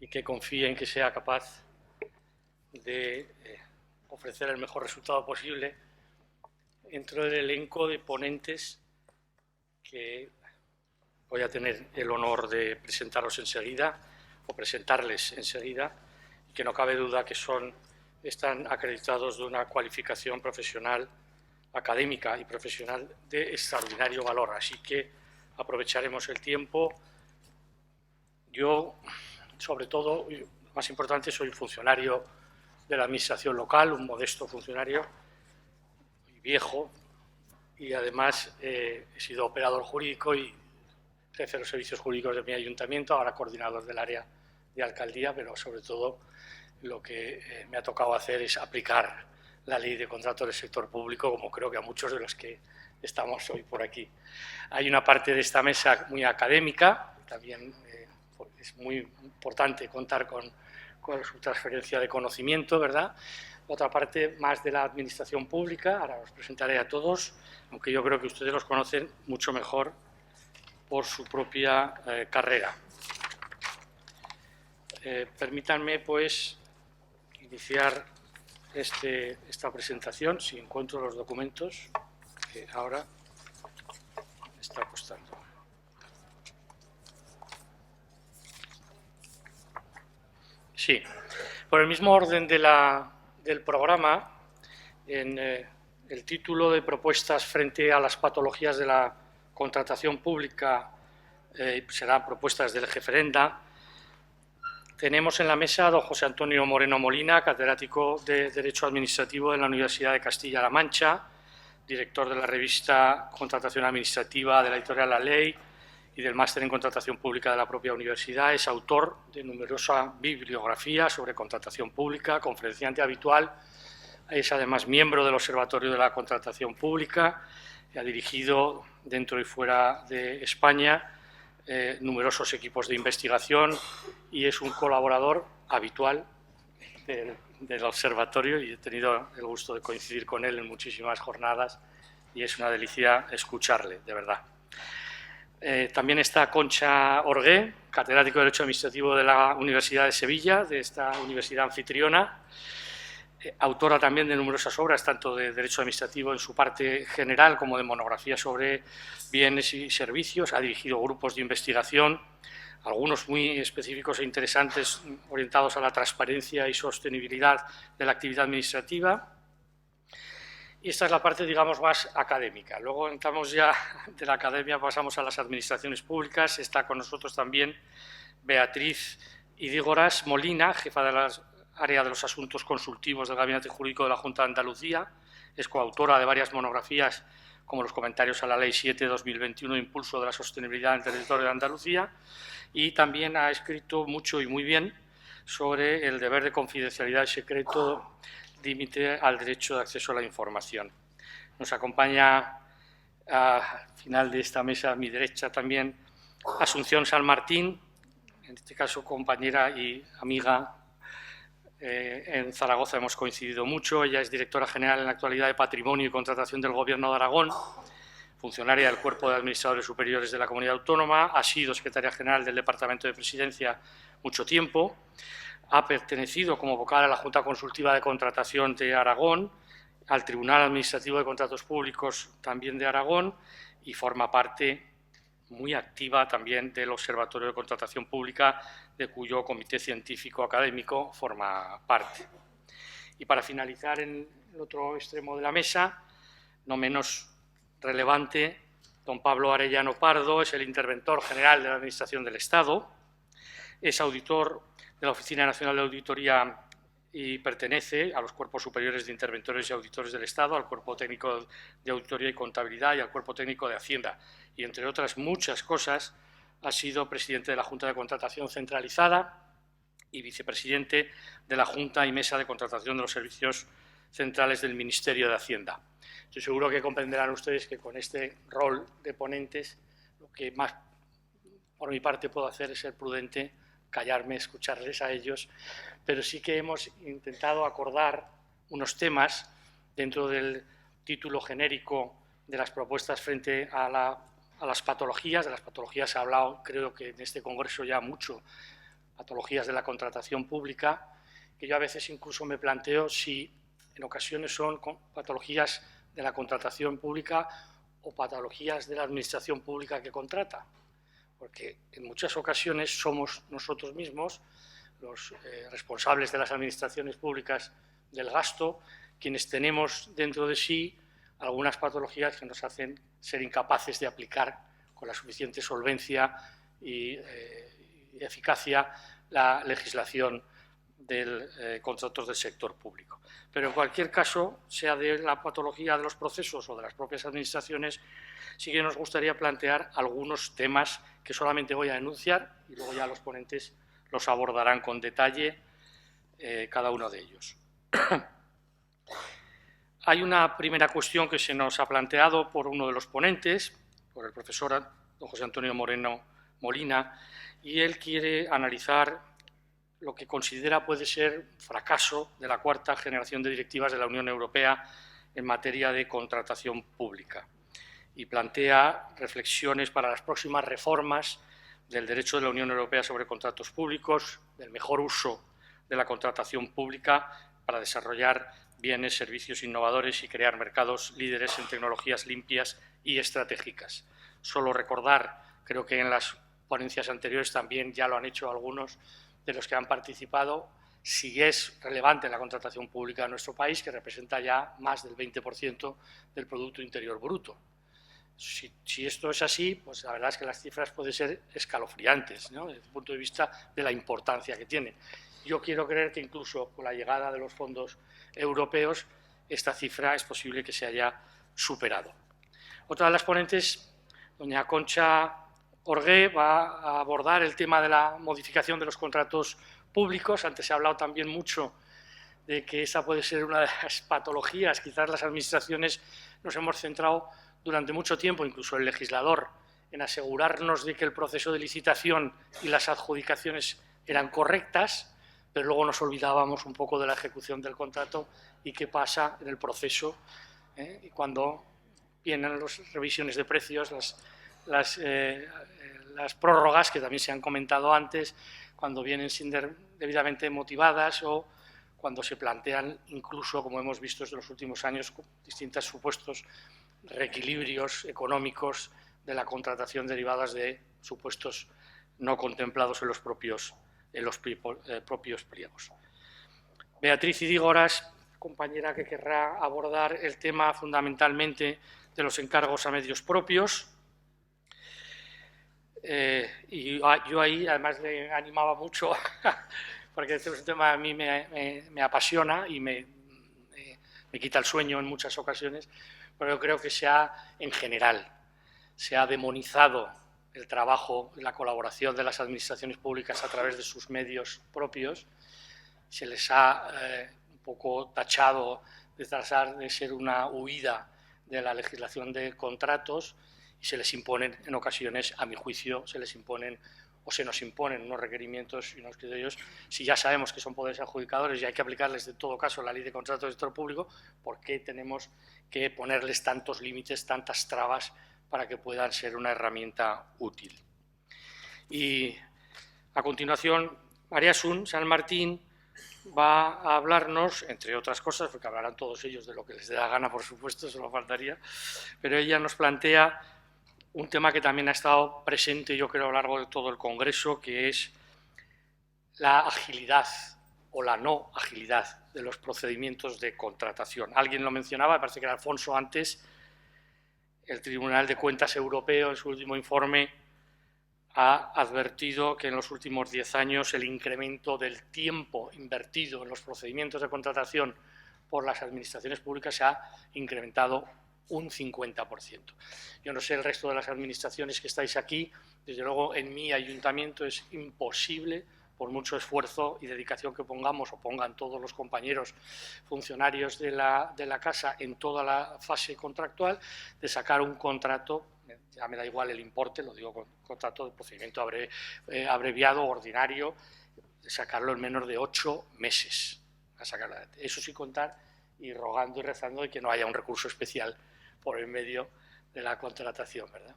y que confíe en que sea capaz de ofrecer el mejor resultado posible dentro del elenco de ponentes que voy a tener el honor de presentarles enseguida, y que no cabe duda que están acreditados de una cualificación profesional, académica y profesional de extraordinario valor. Así que aprovecharemos el tiempo. Yo, sobre todo, más importante, soy funcionario de la administración local, un modesto funcionario, viejo, y además he sido operador jurídico y jefe de los servicios jurídicos de mi ayuntamiento, ahora coordinador del área de alcaldía, pero sobre todo lo que me ha tocado hacer es aplicar la ley de contratos del sector público, como creo que a muchos de los que estamos hoy por aquí. Hay una parte de esta mesa muy académica, también es muy importante contar con su transferencia de conocimiento, ¿verdad? Otra parte más de la administración pública, ahora os presentaré a todos, aunque yo creo que ustedes los conocen mucho mejor por su propia carrera. Permítanme, pues, iniciar esta presentación, si encuentro los documentos, que ahora me está costando. Sí, por el mismo orden del programa, en el título de propuestas frente a las patologías de la contratación pública, serán propuestas del Jeferenda. Tenemos en la mesa a don José Antonio Moreno Molina, catedrático de Derecho Administrativo de la Universidad de Castilla-La Mancha, director de la revista Contratación Administrativa de la editorial La Ley y del máster en Contratación Pública de la propia universidad. Es autor de numerosa bibliografía sobre contratación pública, conferenciante habitual. Es además miembro del Observatorio de la Contratación Pública y ha dirigido dentro y fuera de España numerosos equipos de investigación y es un colaborador habitual del observatorio y he tenido el gusto de coincidir con él en muchísimas jornadas y es una delicia escucharle, de verdad. También está Concha Orgué, catedrático de Derecho Administrativo de la Universidad de Sevilla, de esta universidad anfitriona, autora también de numerosas obras, tanto de Derecho Administrativo en su parte general como de monografías sobre bienes y servicios. Ha dirigido grupos de investigación, algunos muy específicos e interesantes, orientados a la transparencia y sostenibilidad de la actividad administrativa. Y esta es la parte, digamos, más académica. Luego entramos ya de la academia, pasamos a las administraciones públicas. Está con nosotros también Beatriz Idígoras Molina, jefa de la área de los asuntos consultivos del Gabinete Jurídico de la Junta de Andalucía. Es coautora de varias monografías, como los comentarios a la Ley 7/2021 de Impulso de la Sostenibilidad en el Territorio de Andalucía, y también ha escrito mucho y muy bien sobre el deber de confidencialidad y secreto límite al derecho de acceso a la información. Nos acompaña al final de esta mesa, a mi derecha también, Asunción San Martín, en este caso compañera y amiga. En Zaragoza hemos coincidido mucho. Ella es directora general en la actualidad de Patrimonio y Contratación del Gobierno de Aragón, funcionaria del Cuerpo de Administradores Superiores de la Comunidad Autónoma, ha sido secretaria general del Departamento de Presidencia mucho tiempo, ha pertenecido como vocal a la Junta Consultiva de Contratación de Aragón, al Tribunal Administrativo de Contratos Públicos también de Aragón y forma parte muy activa también del Observatorio de Contratación Pública, de cuyo comité científico académico forma parte. Y para finalizar, en el otro extremo de la mesa, no menos relevante, don Pablo Arellano Pardo es el interventor general de la Administración del Estado, es auditor de la Oficina Nacional de Auditoría y pertenece a los cuerpos superiores de interventores y auditores del Estado, al Cuerpo Técnico de Auditoría y Contabilidad y al Cuerpo Técnico de Hacienda. Y, entre otras muchas cosas, ha sido presidente de la Junta de Contratación Centralizada y vicepresidente de la Junta y Mesa de Contratación de los Servicios Centrales del Ministerio de Hacienda. Estoy seguro que comprenderán ustedes que con este rol de ponentes lo que más por mi parte puedo hacer es ser prudente, callarme, escucharles a ellos, pero sí que hemos intentado acordar unos temas dentro del título genérico de las propuestas frente a las patologías. De las patologías se ha hablado, creo que en este congreso ya mucho, patologías de la contratación pública, que yo a veces incluso me planteo si en ocasiones son patologías de la contratación pública o patologías de la administración pública que contrata, porque en muchas ocasiones somos nosotros mismos, los responsables de las administraciones públicas del gasto, quienes tenemos dentro de sí algunas patologías que nos hacen ser incapaces de aplicar con la suficiente solvencia y eficacia la legislación de contratos del sector público. Pero en cualquier caso, sea de la patología de los procesos o de las propias administraciones, sí que nos gustaría plantear algunos temas que solamente voy a enunciar y luego ya los ponentes los abordarán con detalle cada uno de ellos. Hay una primera cuestión que se nos ha planteado por uno de los ponentes, por el profesor don José Antonio Moreno Molina, y él quiere analizar lo que considera puede ser fracaso de la cuarta generación de directivas de la Unión Europea en materia de contratación pública y plantea reflexiones para las próximas reformas del derecho de la Unión Europea sobre contratos públicos, del mejor uso de la contratación pública para desarrollar bienes, servicios innovadores y crear mercados líderes en tecnologías limpias y estratégicas. Solo recordar, creo que en las ponencias anteriores también ya lo han hecho algunos de los que han participado, si es relevante la contratación pública en nuestro país, que representa ya más del 20% del Producto Interior Bruto. Si esto es así, pues la verdad es que las cifras pueden ser escalofriantes, ¿no?, desde el punto de vista de la importancia que tienen. Yo quiero creer que incluso con la llegada de los fondos europeos esta cifra es posible que se haya superado. Otra de las ponentes, doña Concha Orgué, va a abordar el tema de la modificación de los contratos públicos. Antes se ha hablado también mucho de que esa puede ser una de las patologías. Quizás las administraciones nos hemos centrado durante mucho tiempo, incluso el legislador, en asegurarnos de que el proceso de licitación y las adjudicaciones eran correctas, pero luego nos olvidábamos un poco de la ejecución del contrato y qué pasa en el proceso, y cuando vienen las revisiones de precios, las prórrogas, que también se han comentado antes, cuando vienen sin debidamente motivadas o cuando se plantean incluso, como hemos visto en los últimos años, distintos supuestos reequilibrios económicos de la contratación derivadas de supuestos no contemplados en los propios pliegos. Beatriz Idígoras, compañera que querrá abordar el tema fundamentalmente de los encargos a medios propios. Y yo ahí además le animaba mucho porque este es un tema a mí me apasiona y me quita el sueño en muchas ocasiones, pero yo creo que en general se ha demonizado el trabajo y la colaboración de las administraciones públicas a través de sus medios propios. Se les ha un poco tachado de tratar de ser una huida de la legislación de contratos y se les imponen en ocasiones, a mi juicio, se les imponen o se nos imponen unos requerimientos y unos criterios. Si ya sabemos que son poderes adjudicadores y hay que aplicarles en todo caso la ley de contratos del sector público, ¿por qué tenemos que ponerles tantos límites, tantas trabas para que puedan ser una herramienta útil? Y a continuación, María Asun San Martín va a hablarnos, entre otras cosas, porque hablarán todos ellos de lo que les dé la gana, por supuesto, eso no faltaría, pero ella nos plantea un tema que también ha estado presente, yo creo, a lo largo de todo el Congreso, que es la agilidad o la no agilidad de los procedimientos de contratación. Alguien lo mencionaba, me parece que era Alfonso antes. El Tribunal de Cuentas Europeo, en su último informe, ha advertido que en los últimos 10 años el incremento del tiempo invertido en los procedimientos de contratación por las administraciones públicas se ha incrementado un 50%. Yo no sé el resto de las administraciones que estáis aquí, desde luego en mi ayuntamiento es imposible, por mucho esfuerzo y dedicación que pongamos o pongan todos los compañeros funcionarios de la casa en toda la fase contractual, de sacar un contrato, ya me da igual el importe, lo digo con contrato de procedimiento abreviado, ordinario, de sacarlo en menos de 8 meses. A sacarlo. Eso sin contar y rogando y rezando de que no haya un recurso especial por el medio de la contratación, ¿verdad?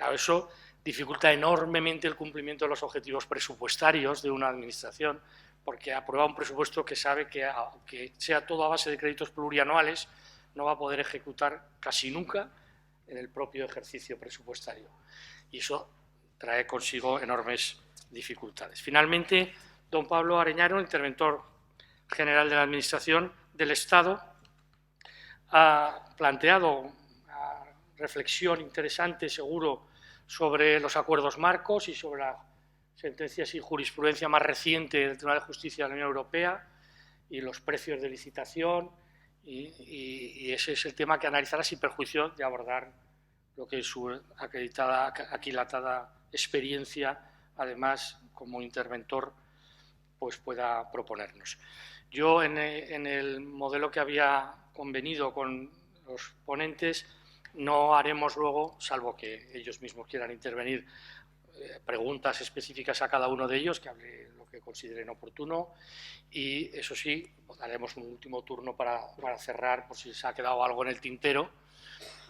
Claro, eso dificulta enormemente el cumplimiento de los objetivos presupuestarios de una administración, porque aprueba un presupuesto que sabe que, aunque sea todo a base de créditos plurianuales, no va a poder ejecutar casi nunca en el propio ejercicio presupuestario. Y eso trae consigo enormes dificultades. Finalmente, don Pablo Areñano, interventor general de la Administración del Estado, ha planteado una reflexión interesante, seguro, sobre los acuerdos marcos y sobre las sentencias y jurisprudencia más reciente del Tribunal de Justicia de la Unión Europea y los precios de licitación, y ese es el tema que analizará sin perjuicio de abordar lo que es su acreditada, aquilatada experiencia, además, como interventor, pues pueda proponernos. Yo, en el modelo que había convenido con los ponentes, no haremos luego, salvo que ellos mismos quieran intervenir, preguntas específicas a cada uno de ellos, que hable lo que consideren oportuno, y eso sí, daremos un último turno para cerrar, por si se ha quedado algo en el tintero,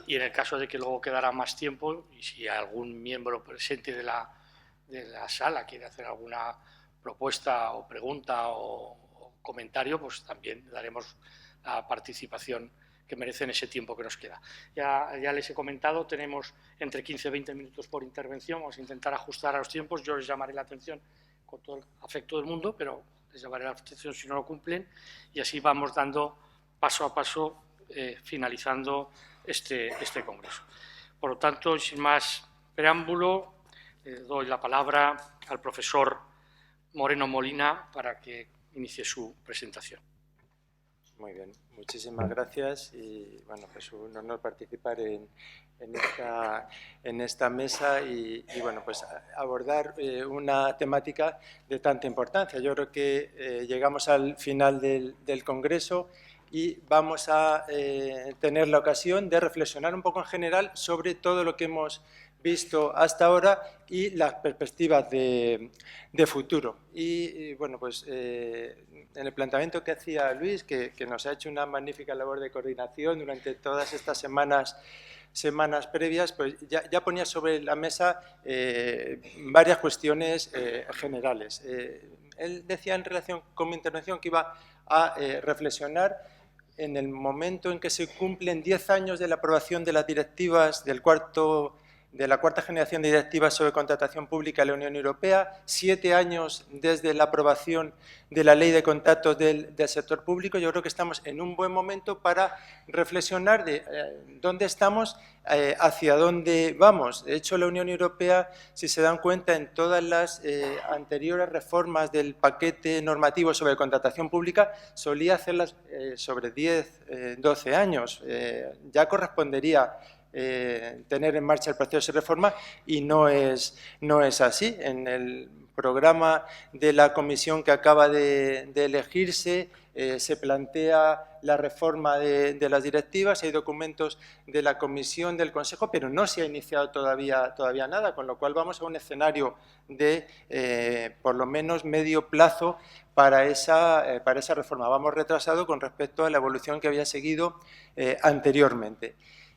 y en el caso de que luego quedara más tiempo, y si algún miembro presente de la sala quiere hacer alguna propuesta o pregunta o comentario, pues también daremos la participación que merecen ese tiempo que nos queda. Ya les he comentado, tenemos entre 15 y 20 minutos por intervención, vamos a intentar ajustar a los tiempos, yo les llamaré la atención con todo el afecto del mundo, pero les llamaré la atención si no lo cumplen, y así vamos dando paso a paso, finalizando este congreso. Por lo tanto, sin más preámbulo, doy la palabra al profesor Moreno Molina para que inicie su presentación. Muy bien, muchísimas gracias y bueno, pues un honor participar en esta mesa y bueno, pues abordar una temática de tanta importancia. Yo creo que llegamos al final del Congreso y vamos a tener la ocasión de reflexionar un poco en general sobre todo lo que hemos visto hasta ahora y las perspectivas de futuro. Y bueno, pues en el planteamiento que hacía Luis, que nos ha hecho una magnífica labor de coordinación durante todas estas semanas previas, pues ya ponía sobre la mesa varias cuestiones generales. Él decía en relación con mi intervención que iba a reflexionar en el momento en que se cumplen 10 años de la aprobación de las directivas de la cuarta generación de directivas sobre contratación pública de la Unión Europea, 7 años desde la aprobación de la Ley de Contratos del sector público. Yo creo que estamos en un buen momento para reflexionar de dónde estamos, hacia dónde vamos. De hecho, la Unión Europea, si se dan cuenta, en todas las anteriores reformas del paquete normativo sobre contratación pública, solía hacerlas sobre 10, 12 años. Ya correspondería tener en marcha el proceso de reforma y no es así. En el programa de la comisión que acaba de elegirse se plantea la reforma de las directivas, hay documentos de la comisión, del Consejo, pero no se ha iniciado todavía nada, con lo cual vamos a un escenario de por lo menos medio plazo para esa reforma. Vamos retrasado con respecto a la evolución que había seguido anteriormente.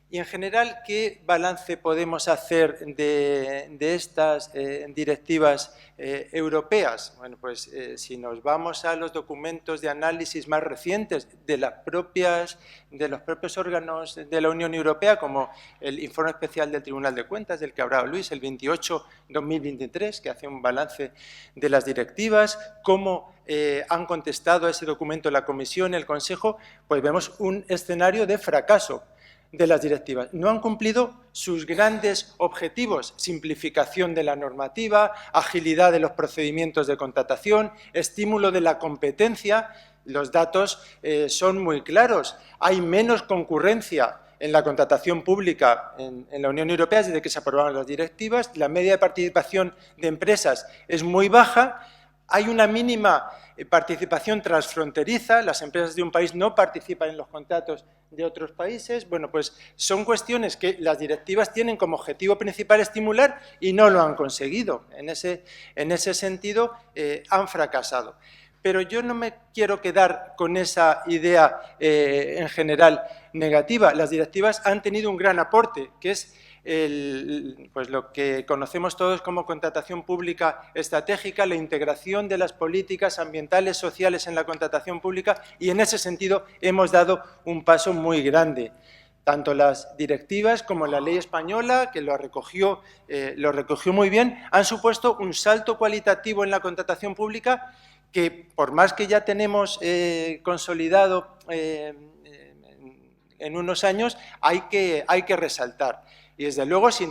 Y, en general, ¿qué balance podemos hacer de estas directivas europeas? Bueno, pues si nos vamos a los documentos de análisis más recientes de los propios órganos de la Unión Europea, como el informe especial del Tribunal de Cuentas, del que hablaba Luis, el 28/2023, que hace un balance de las directivas, cómo han contestado a ese documento la Comisión, el Consejo, pues vemos un escenario de fracaso de las directivas. No han cumplido sus grandes objetivos: simplificación de la normativa, agilidad de los procedimientos de contratación, estímulo de la competencia. Los datos son muy claros. Hay menos concurrencia en la contratación pública en la Unión Europea desde que se aprobaron las directivas. La media de participación de empresas es muy baja. Hay una mínima participación transfronteriza, las empresas de un país no participan en los contratos de otros países. Bueno, pues son cuestiones que las directivas tienen como objetivo principal estimular y no lo han conseguido. En ese sentido han fracasado. pero yo no me quiero quedar con esa idea en general negativa. Las directivas han tenido un gran aporte, que es pues lo que conocemos todos como contratación pública estratégica, la integración de las políticas ambientales, sociales en la contratación pública, y en ese sentido hemos dado un paso muy grande. Tanto las directivas como la ley española, que lo recogió muy bien, han supuesto un salto cualitativo en la contratación pública que, por más que ya tenemos consolidado en unos años, hay que resaltar. Y desde luego, si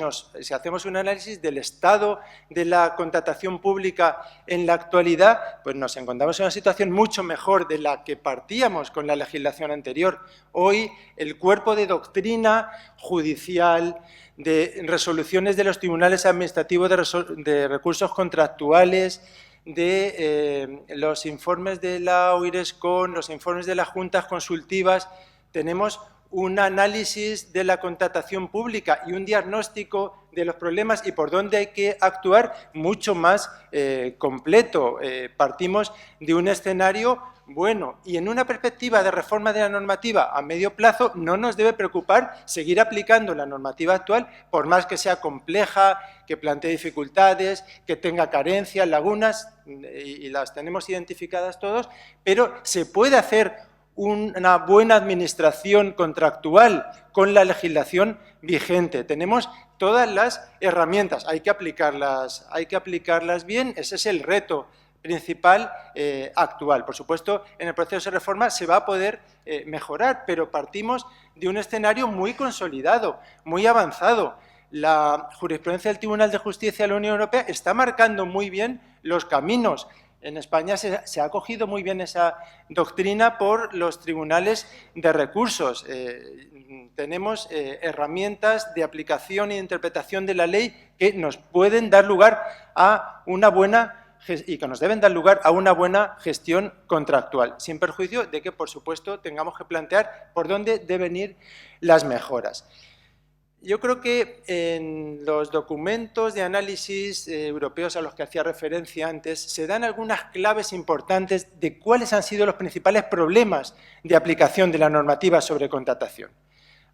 hacemos un análisis del estado de la contratación pública en la actualidad, pues nos encontramos en una situación mucho mejor de la que partíamos con la legislación anterior. Hoy, el cuerpo de doctrina judicial, de resoluciones de los tribunales administrativos de recursos contractuales, de los informes de la OIRESCON, los informes de las juntas consultivas, tenemos un análisis de la contratación pública y un diagnóstico de los problemas y por dónde hay que actuar mucho más completo. Partimos de un escenario bueno y en una perspectiva de reforma de la normativa a medio plazo no nos debe preocupar seguir aplicando la normativa actual, por más que sea compleja, que plantee dificultades, que tenga carencias, lagunas, y las tenemos identificadas todos, pero se puede hacer una buena administración contractual con la legislación vigente. Tenemos todas las herramientas, hay que aplicarlas bien, ese es el reto principal actual. Por supuesto, en el proceso de reforma se va a poder mejorar, pero partimos de un escenario muy consolidado, muy avanzado. La jurisprudencia del Tribunal de Justicia de la Unión Europea está marcando muy bien los caminos. En España se ha acogido muy bien esa doctrina por los tribunales de recursos. Tenemos herramientas de aplicación e interpretación de la ley que nos pueden dar lugar a una buena y que nos deben dar lugar a una buena gestión contractual, sin perjuicio de que, por supuesto, tengamos que plantear por dónde deben ir las mejoras. Yo creo que en los documentos de análisis europeos a los que hacía referencia antes se dan algunas claves importantes de cuáles han sido los principales problemas de aplicación de la normativa sobre contratación.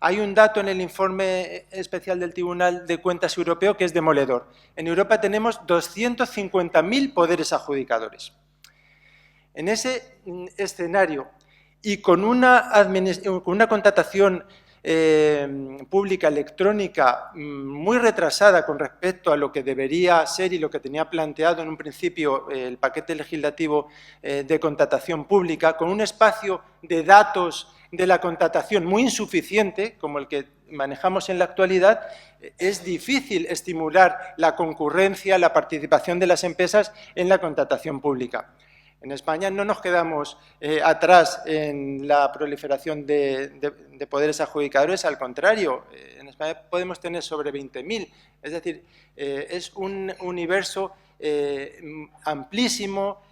Hay un dato en el informe especial del Tribunal de Cuentas Europeo que es demoledor. En Europa tenemos 250.000 poderes adjudicadores. En ese escenario y con una contratación pública electrónica muy retrasada con respecto a lo que debería ser y lo que tenía planteado en un principio el paquete legislativo de contratación pública, con un espacio de datos de la contratación muy insuficiente, como el que manejamos en la actualidad, es difícil estimular la concurrencia, la participación de las empresas en la contratación pública. En España no nos quedamos atrás en la proliferación de poderes adjudicadores, al contrario, en España podemos tener sobre 20.000, es decir, es un universo amplísimo,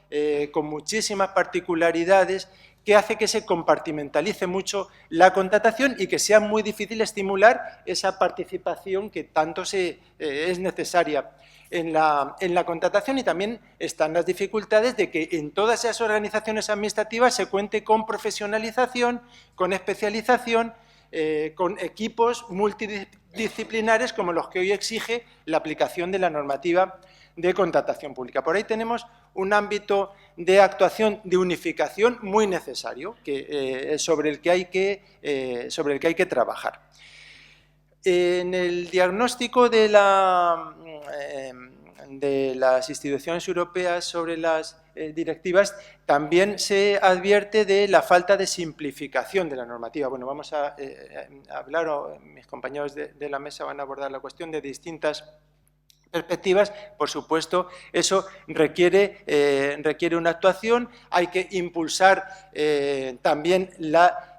con muchísimas particularidades, que hace que se compartimentalice mucho la contratación y que sea muy difícil estimular esa participación que tanto es necesaria en la contratación. Y también están las dificultades de que en todas esas organizaciones administrativas se cuente con profesionalización, con especialización, con equipos multidisciplinares como los que hoy exige la aplicación de la normativa de contratación pública. Por ahí tenemos un ámbito de actuación, de unificación muy necesario, sobre el que hay que trabajar. En el diagnóstico de las instituciones europeas sobre las directivas también se advierte de la falta de simplificación de la normativa. Bueno, vamos a hablar, o mis compañeros de la mesa van a abordar la cuestión de distintas perspectivas. Por supuesto, eso requiere una actuación. Hay que impulsar también la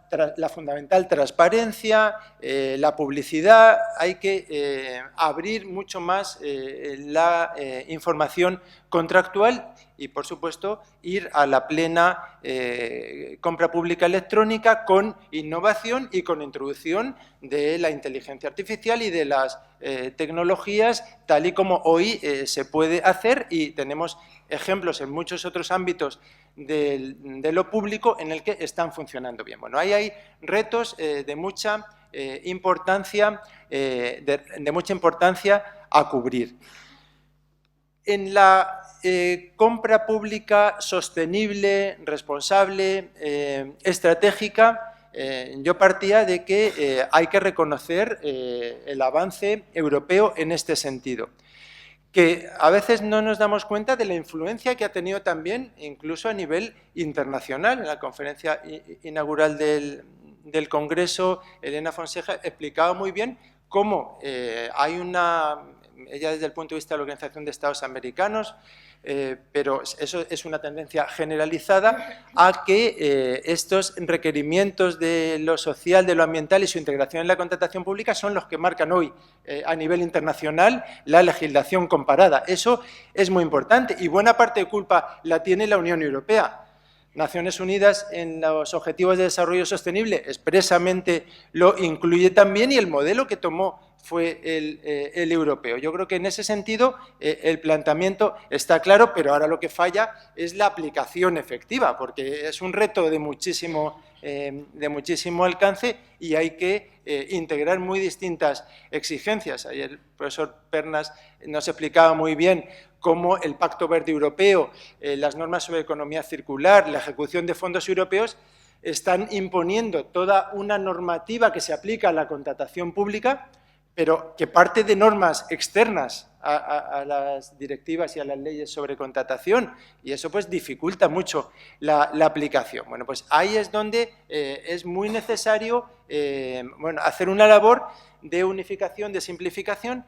fundamental transparencia, la publicidad. Hay que abrir mucho más la información contractual y, por supuesto, ir a la plena compra pública electrónica con innovación y con introducción de la inteligencia artificial y de las tecnologías, tal y como hoy se puede hacer, y tenemos ejemplos en muchos otros ámbitos de lo público en el que están funcionando bien. Bueno, ahí hay retos de mucha importancia a cubrir. En la compra pública sostenible, responsable, estratégica, yo partía de que hay que reconocer el avance europeo en este sentido, que a veces no nos damos cuenta de la influencia que ha tenido también, incluso a nivel internacional. En la conferencia inaugural del Congreso, Elena Fonseca explicaba muy bien cómo hay ella desde el punto de vista de la Organización de Estados Americanos, pero eso es una tendencia generalizada a que estos requerimientos de lo social, de lo ambiental y su integración en la contratación pública son los que marcan hoy a nivel internacional la legislación comparada. Eso es muy importante y buena parte de culpa la tiene la Unión Europea. Naciones Unidas en los Objetivos de Desarrollo Sostenible expresamente lo incluye también y el modelo que tomó fue el europeo. Yo creo que en ese sentido el planteamiento está claro, pero ahora lo que falla es la aplicación efectiva, porque es un reto de muchísimo alcance y hay que integrar muy distintas exigencias. Ayer el profesor Pernas nos explicaba muy bien cómo el Pacto Verde Europeo, las normas sobre economía circular, la ejecución de fondos europeos, están imponiendo toda una normativa que se aplica a la contratación pública, pero que parte de normas externas a las directivas y a las leyes sobre contratación, y eso pues dificulta mucho la aplicación. Bueno, pues ahí es donde es muy necesario hacer una labor de unificación, de simplificación,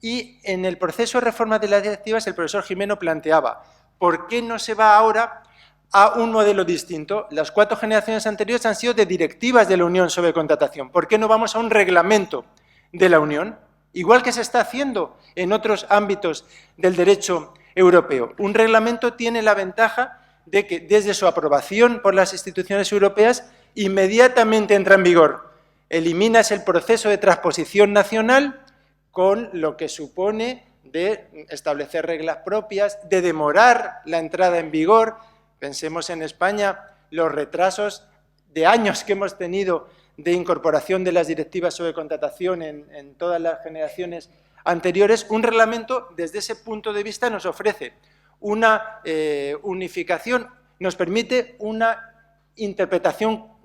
y en el proceso de reforma de las directivas el profesor Gimeno planteaba, ¿por qué no se va ahora a un modelo distinto? Las 4 generaciones anteriores han sido de directivas de la Unión sobre contratación. ¿Por qué no vamos a un reglamento de la Unión? Igual que se está haciendo en otros ámbitos del derecho europeo. Un reglamento tiene la ventaja de que desde su aprobación por las instituciones europeas inmediatamente entra en vigor. Eliminas el proceso de transposición nacional con lo que supone de establecer reglas propias, de demorar la entrada en vigor. Pensemos en España, los retrasos de años que hemos tenido de incorporación de las directivas sobre contratación en todas las generaciones anteriores. Un reglamento, desde ese punto de vista, nos ofrece una unificación, nos permite una interpretación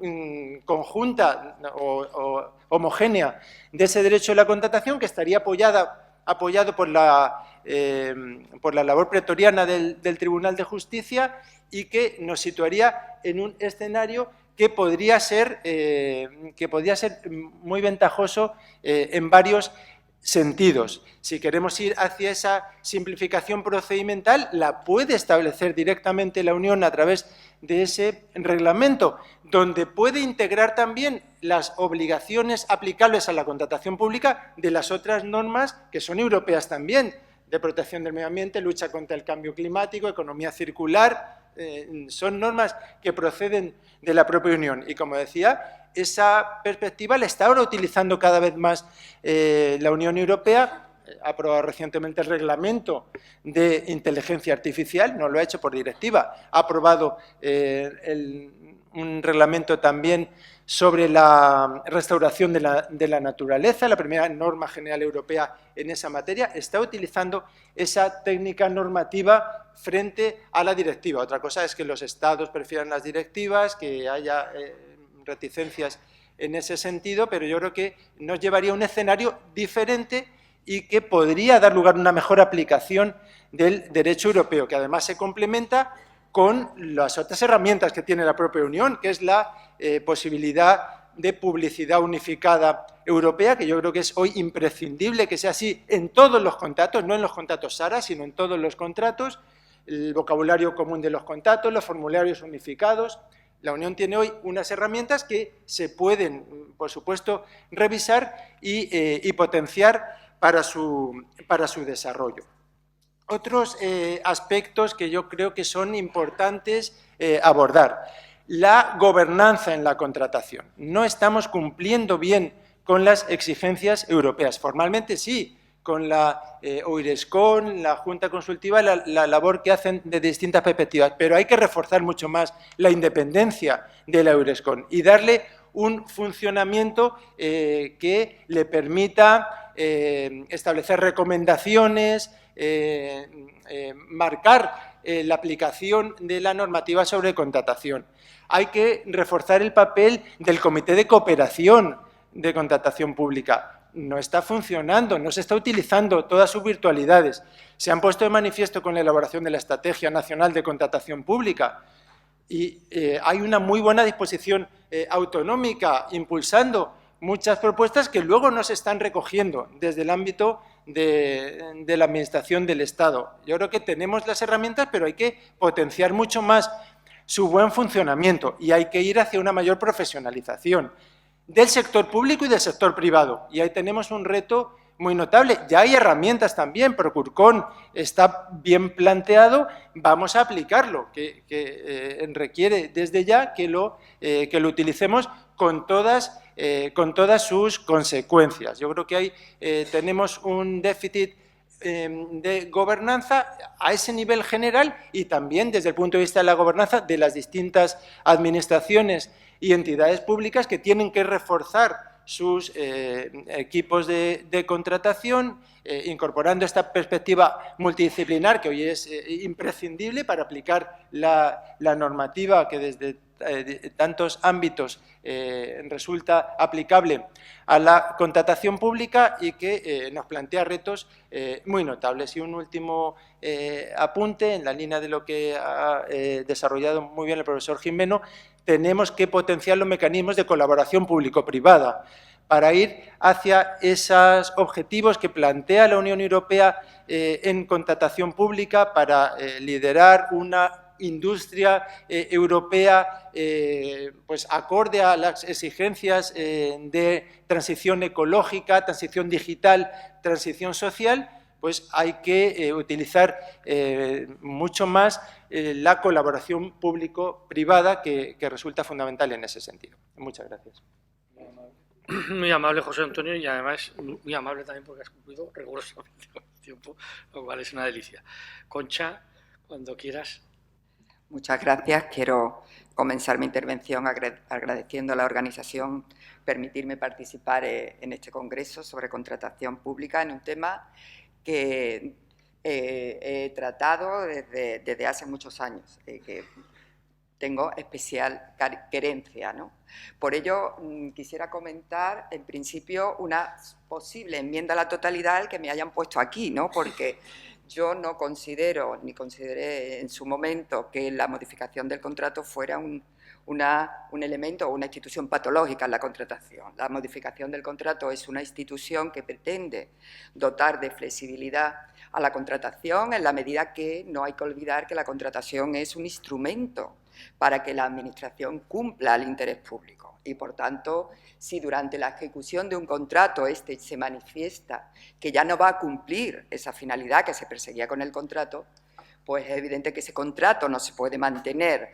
conjunta o homogénea de ese derecho a la contratación, que estaría apoyado por la labor pretoriana del Tribunal de Justicia y que nos situaría en un escenario que podría ser muy ventajoso en varios sentidos. Si queremos ir hacia esa simplificación procedimental, la puede establecer directamente la Unión a través de ese reglamento, donde puede integrar también las obligaciones aplicables a la contratación pública de las otras normas que son europeas también, de protección del medio ambiente, lucha contra el cambio climático, economía circular. Son normas que proceden de la propia Unión y, como decía, esa perspectiva la está ahora utilizando cada vez más la Unión Europea. Ha aprobado recientemente el reglamento de inteligencia artificial, no lo ha hecho por directiva, ha aprobado un reglamento también sobre la restauración de la naturaleza, la primera norma general europea en esa materia. Está utilizando esa técnica normativa frente a la directiva. Otra cosa es que los Estados prefieran las directivas, que haya reticencias en ese sentido, pero yo creo que nos llevaría a un escenario diferente y que podría dar lugar a una mejor aplicación del derecho europeo, que además se complementa con las otras herramientas que tiene la propia Unión, que es la posibilidad de publicidad unificada europea, que yo creo que es hoy imprescindible que sea así en todos los contratos, no en los contratos SARA, sino en todos los contratos, el vocabulario común de los contratos, los formularios unificados. La Unión tiene hoy unas herramientas que se pueden, por supuesto, revisar y potenciar para su desarrollo. Otros aspectos que yo creo que son importantes abordar. La gobernanza en la contratación. No estamos cumpliendo bien con las exigencias europeas. Formalmente sí, con la Eurescon, la Junta Consultiva, la labor que hacen de distintas perspectivas, pero hay que reforzar mucho más la independencia de la Eurescon y darle un funcionamiento que le permita establecer recomendaciones, marcar la aplicación de la normativa sobre contratación. Hay que reforzar el papel del Comité de Cooperación de Contratación Pública. No está funcionando, no se está utilizando todas sus virtualidades. Se han puesto de manifiesto con la elaboración de la Estrategia Nacional de Contratación Pública y hay una muy buena disposición autonómica impulsando muchas propuestas que luego no se están recogiendo desde el ámbito de la Administración del Estado. Yo creo que tenemos las herramientas, pero hay que potenciar mucho más su buen funcionamiento y hay que ir hacia una mayor profesionalización del sector público y del sector privado. Y ahí tenemos un reto muy notable. Ya hay herramientas también, Procurcon está bien planteado, vamos a aplicarlo, que requiere desde ya que lo utilicemos con todas sus consecuencias. Yo creo que ahí tenemos un déficit de gobernanza a ese nivel general y también desde el punto de vista de la gobernanza de las distintas administraciones y entidades públicas que tienen que reforzar sus equipos de contratación, incorporando esta perspectiva multidisciplinar que hoy es imprescindible para aplicar la normativa que desde tantos ámbitos resulta aplicable a la contratación pública y que nos plantea retos muy notables. Y un último apunte en la línea de lo que ha desarrollado muy bien el profesor Gimeno: tenemos que potenciar los mecanismos de colaboración público-privada para ir hacia esos objetivos que plantea la Unión Europea en contratación pública para liderar una industria europea pues acorde a las exigencias de transición ecológica, transición digital, transición social. Pues hay que utilizar mucho más la colaboración público-privada que resulta fundamental en ese sentido. Muchas gracias. Muy amable, José Antonio, y además muy amable también porque has cumplido rigurosamente con el tiempo, lo cual es una delicia. Concha, cuando quieras. Muchas gracias. Quiero comenzar mi intervención agradeciendo a la organización permitirme participar en este congreso sobre contratación pública en un tema que he tratado desde hace muchos años, que tengo especial querencia, ¿no? Por ello, quisiera comentar, en principio, una posible enmienda a la totalidad al que me hayan puesto aquí, ¿no? Porque yo no considero, ni consideré en su momento, que la modificación del contrato fuera un elemento o una institución patológica en la contratación. La modificación del contrato es una institución que pretende dotar de flexibilidad a la contratación en la medida que no hay que olvidar que la contratación es un instrumento para que la Administración cumpla el interés público. Y, por tanto, si durante la ejecución de un contrato se manifiesta que ya no va a cumplir esa finalidad que se perseguía con el contrato, pues es evidente que ese contrato no se puede mantener,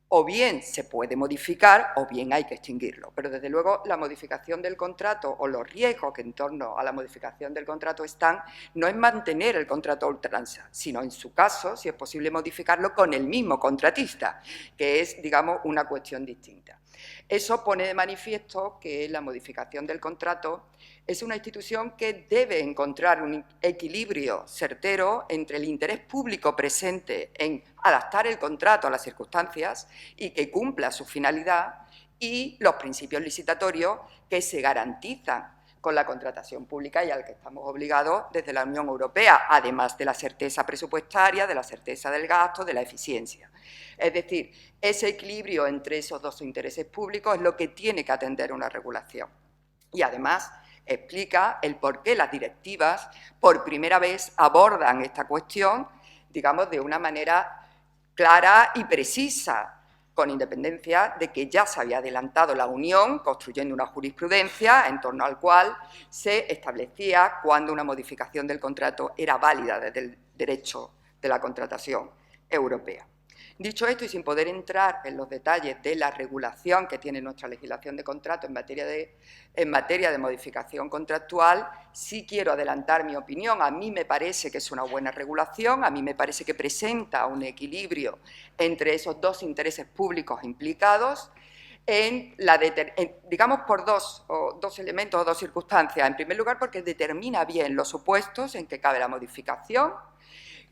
o bien se puede modificar o bien hay que extinguirlo. Pero, desde luego, la modificación del contrato o los riesgos que en torno a la modificación del contrato están, no es mantener el contrato a ultranza, sino, en su caso, si es posible, modificarlo con el mismo contratista, que es, digamos, una cuestión distinta. Eso pone de manifiesto que la modificación del contrato es una institución que debe encontrar un equilibrio certero entre el interés público presente en adaptar el contrato a las circunstancias y que cumpla su finalidad y los principios licitatorios que se garantizan con la contratación pública y al que estamos obligados desde la Unión Europea, además de la certeza presupuestaria, de la certeza del gasto, de la eficiencia. Es decir, ese equilibrio entre esos dos intereses públicos es lo que tiene que atender una regulación. Y, además, explica el por qué las directivas por primera vez abordan esta cuestión, digamos, de una manera clara y precisa, con independencia de que ya se había adelantado la Unión construyendo una jurisprudencia en torno al cual se establecía cuándo una modificación del contrato era válida desde el derecho de la contratación europea. Dicho esto, y sin poder entrar en los detalles de la regulación que tiene nuestra legislación de contrato en materia de modificación contractual, sí quiero adelantar mi opinión. A mí me parece que es una buena regulación, a mí me parece que presenta un equilibrio entre esos dos intereses públicos implicados, digamos por dos elementos o dos circunstancias. En primer lugar, porque determina bien los supuestos en que cabe la modificación.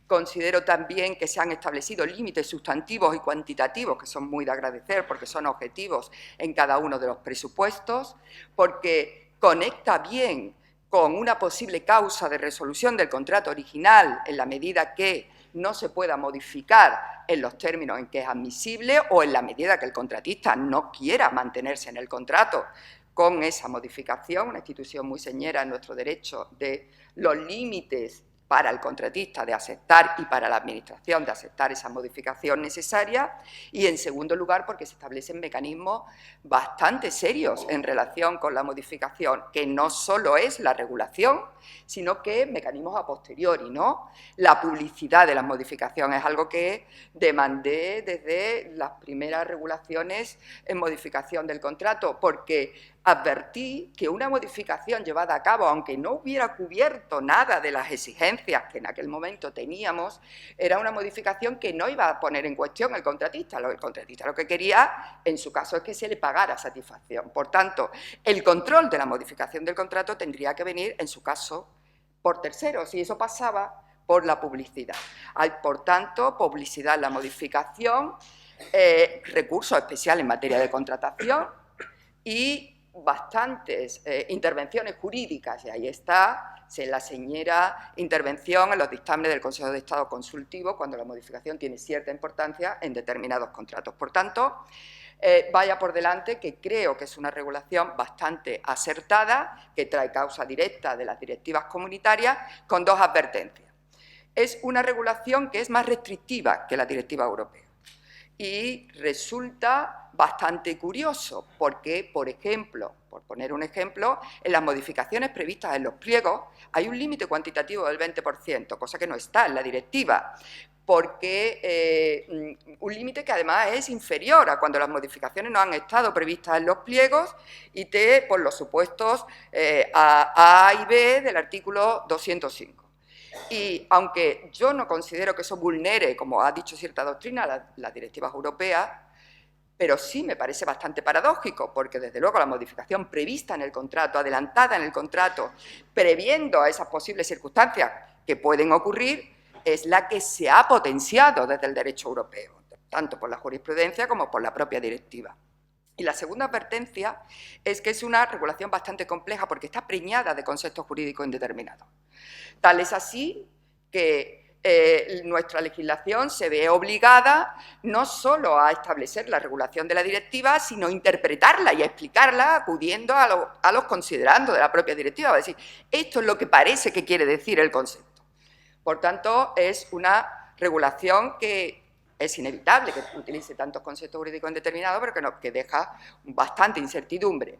Considero también que se han establecido límites sustantivos y cuantitativos que son muy de agradecer porque son objetivos en cada uno de los presupuestos, porque conecta bien con una posible causa de resolución del contrato original en la medida que no se pueda modificar en los términos en que es admisible o en la medida que el contratista no quiera mantenerse en el contrato con esa modificación, una institución muy señera en nuestro derecho de los límites para el contratista de aceptar y para la Administración de aceptar esa modificación necesaria, y en segundo lugar porque se establecen mecanismos bastante serios en relación con la modificación, que no solo es la regulación, sino que mecanismos a posteriori, ¿no? La publicidad de las modificaciones es algo que demandé desde las primeras regulaciones en modificación del contrato, porque advertí que una modificación llevada a cabo, aunque no hubiera cubierto nada de las exigencias que en aquel momento teníamos, era una modificación que no iba a poner en cuestión el contratista. El contratista lo que quería, en su caso, es que se le pagara satisfacción. Por tanto, el control de la modificación del contrato tendría que venir, en su caso, por terceros, y eso pasaba por la publicidad. Hay, por tanto, publicidad en la modificación, recursos especiales en materia de contratación y bastantes intervenciones jurídicas, y ahí está la señera intervención en los dictámenes del Consejo de Estado consultivo cuando la modificación tiene cierta importancia en determinados contratos. Por tanto, vaya por delante que creo que es una regulación bastante acertada, que trae causa directa de las directivas comunitarias, con dos advertencias. Es una regulación que es más restrictiva que la directiva europea. Y resulta bastante curioso porque, por ejemplo, por poner un ejemplo, en las modificaciones previstas en los pliegos hay un límite cuantitativo del 20%, cosa que no está en la directiva, porque un límite que además es inferior a cuando las modificaciones no han estado previstas en los pliegos y por los supuestos A y B del artículo 205. Y aunque yo no considero que eso vulnere, como ha dicho cierta doctrina, las directivas europeas, pero sí me parece bastante paradójico, porque desde luego la modificación prevista en el contrato, adelantada en el contrato, previendo a esas posibles circunstancias que pueden ocurrir, es la que se ha potenciado desde el derecho europeo, tanto por la jurisprudencia como por la propia directiva. Y la segunda advertencia es que es una regulación bastante compleja porque está preñada de conceptos jurídicos indeterminados. Tal es así que nuestra legislación se ve obligada no solo a establecer la regulación de la directiva, sino a interpretarla y a explicarla acudiendo a los considerandos de la propia directiva. Es decir, esto es lo que parece que quiere decir el concepto. Por tanto, es una regulación que es inevitable que utilice tantos conceptos jurídicos indeterminados, pero que deja bastante incertidumbre.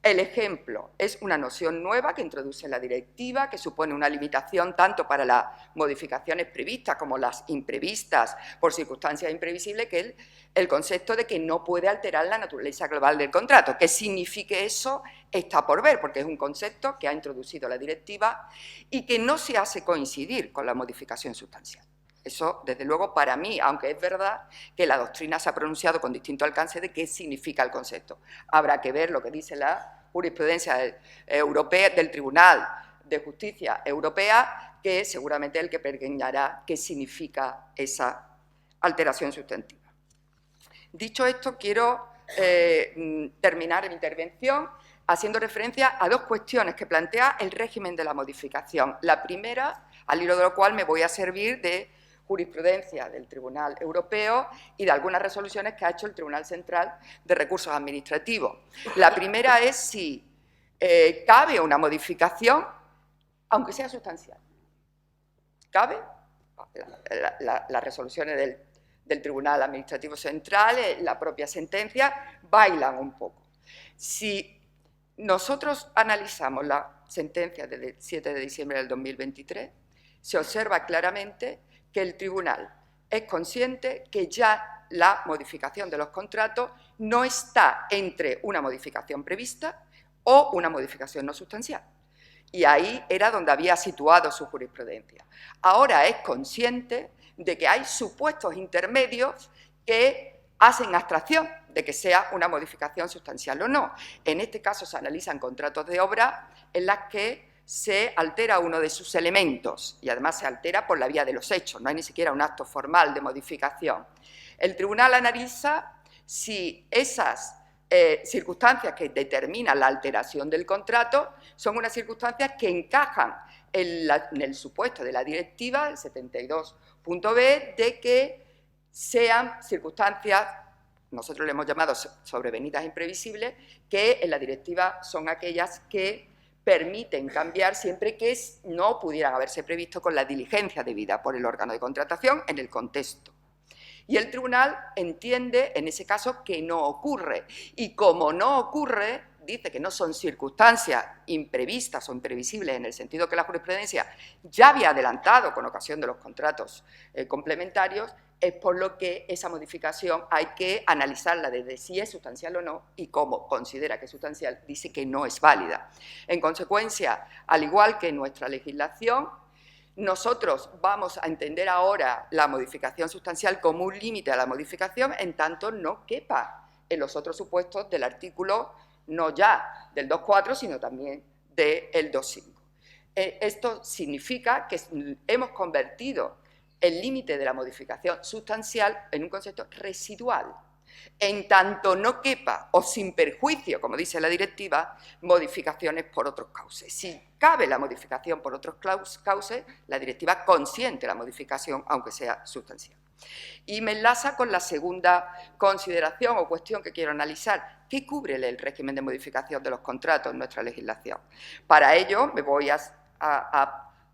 El ejemplo es una noción nueva que introduce la directiva, que supone una limitación tanto para las modificaciones previstas como las imprevistas por circunstancias imprevisibles, que es el concepto de que no puede alterar la naturaleza global del contrato. ¿Qué signifique eso? Está por ver, porque es un concepto que ha introducido la directiva y que no se hace coincidir con la modificación sustancial. Eso, desde luego, para mí, aunque es verdad que la doctrina se ha pronunciado con distinto alcance de qué significa el concepto. Habrá que ver lo que dice la jurisprudencia europea del Tribunal de Justicia Europea, que seguramente es el que pergeñará qué significa esa alteración sustantiva. Dicho esto, quiero terminar mi intervención haciendo referencia a dos cuestiones que plantea el régimen de la modificación. La primera, al hilo de lo cual me voy a servir de jurisprudencia del Tribunal Europeo y de algunas resoluciones que ha hecho el Tribunal Central de Recursos Administrativos. La primera es si cabe una modificación, aunque sea sustancial. ¿Cabe? Las resoluciones del Tribunal Administrativo Central, la propia sentencia, bailan un poco. Si nosotros analizamos la sentencia del 7 de diciembre del 2023, se observa claramente que el tribunal es consciente que ya la modificación de los contratos no está entre una modificación prevista o una modificación no sustancial. Y ahí era donde había situado su jurisprudencia. Ahora es consciente de que hay supuestos intermedios que hacen abstracción de que sea una modificación sustancial o no. En este caso se analizan contratos de obra en las que se altera uno de sus elementos y además se altera por la vía de los hechos, no hay ni siquiera un acto formal de modificación. El tribunal analiza si esas circunstancias que determinan la alteración del contrato son unas circunstancias que encajan en el supuesto de la directiva, el 72.b, de que sean circunstancias, nosotros le hemos llamado sobrevenidas imprevisibles, que en la directiva son aquellas que permiten cambiar siempre que no pudieran haberse previsto con la diligencia debida por el órgano de contratación en el contexto. Y el tribunal entiende en ese caso que no ocurre. Y como no ocurre, dice que no son circunstancias imprevistas o imprevisibles en el sentido que la jurisprudencia ya había adelantado con ocasión de los contratos complementarios, es por lo que esa modificación hay que analizarla desde si es sustancial o no, y como considera que es sustancial, dice que no es válida. En consecuencia, al igual que en nuestra legislación, nosotros vamos a entender ahora la modificación sustancial como un límite a la modificación en tanto no quepa en los otros supuestos del artículo, no ya del 2.4, sino también del 2.5. Esto significa que hemos convertido el límite de la modificación sustancial en un concepto residual, en tanto no quepa o sin perjuicio, como dice la directiva, modificaciones por otros cauces. Si cabe la modificación por otros cauces, la directiva consiente la modificación, aunque sea sustancial. Y me enlaza con la segunda consideración o cuestión que quiero analizar. ¿Qué cubre el régimen de modificación de los contratos en nuestra legislación? Para ello me voy a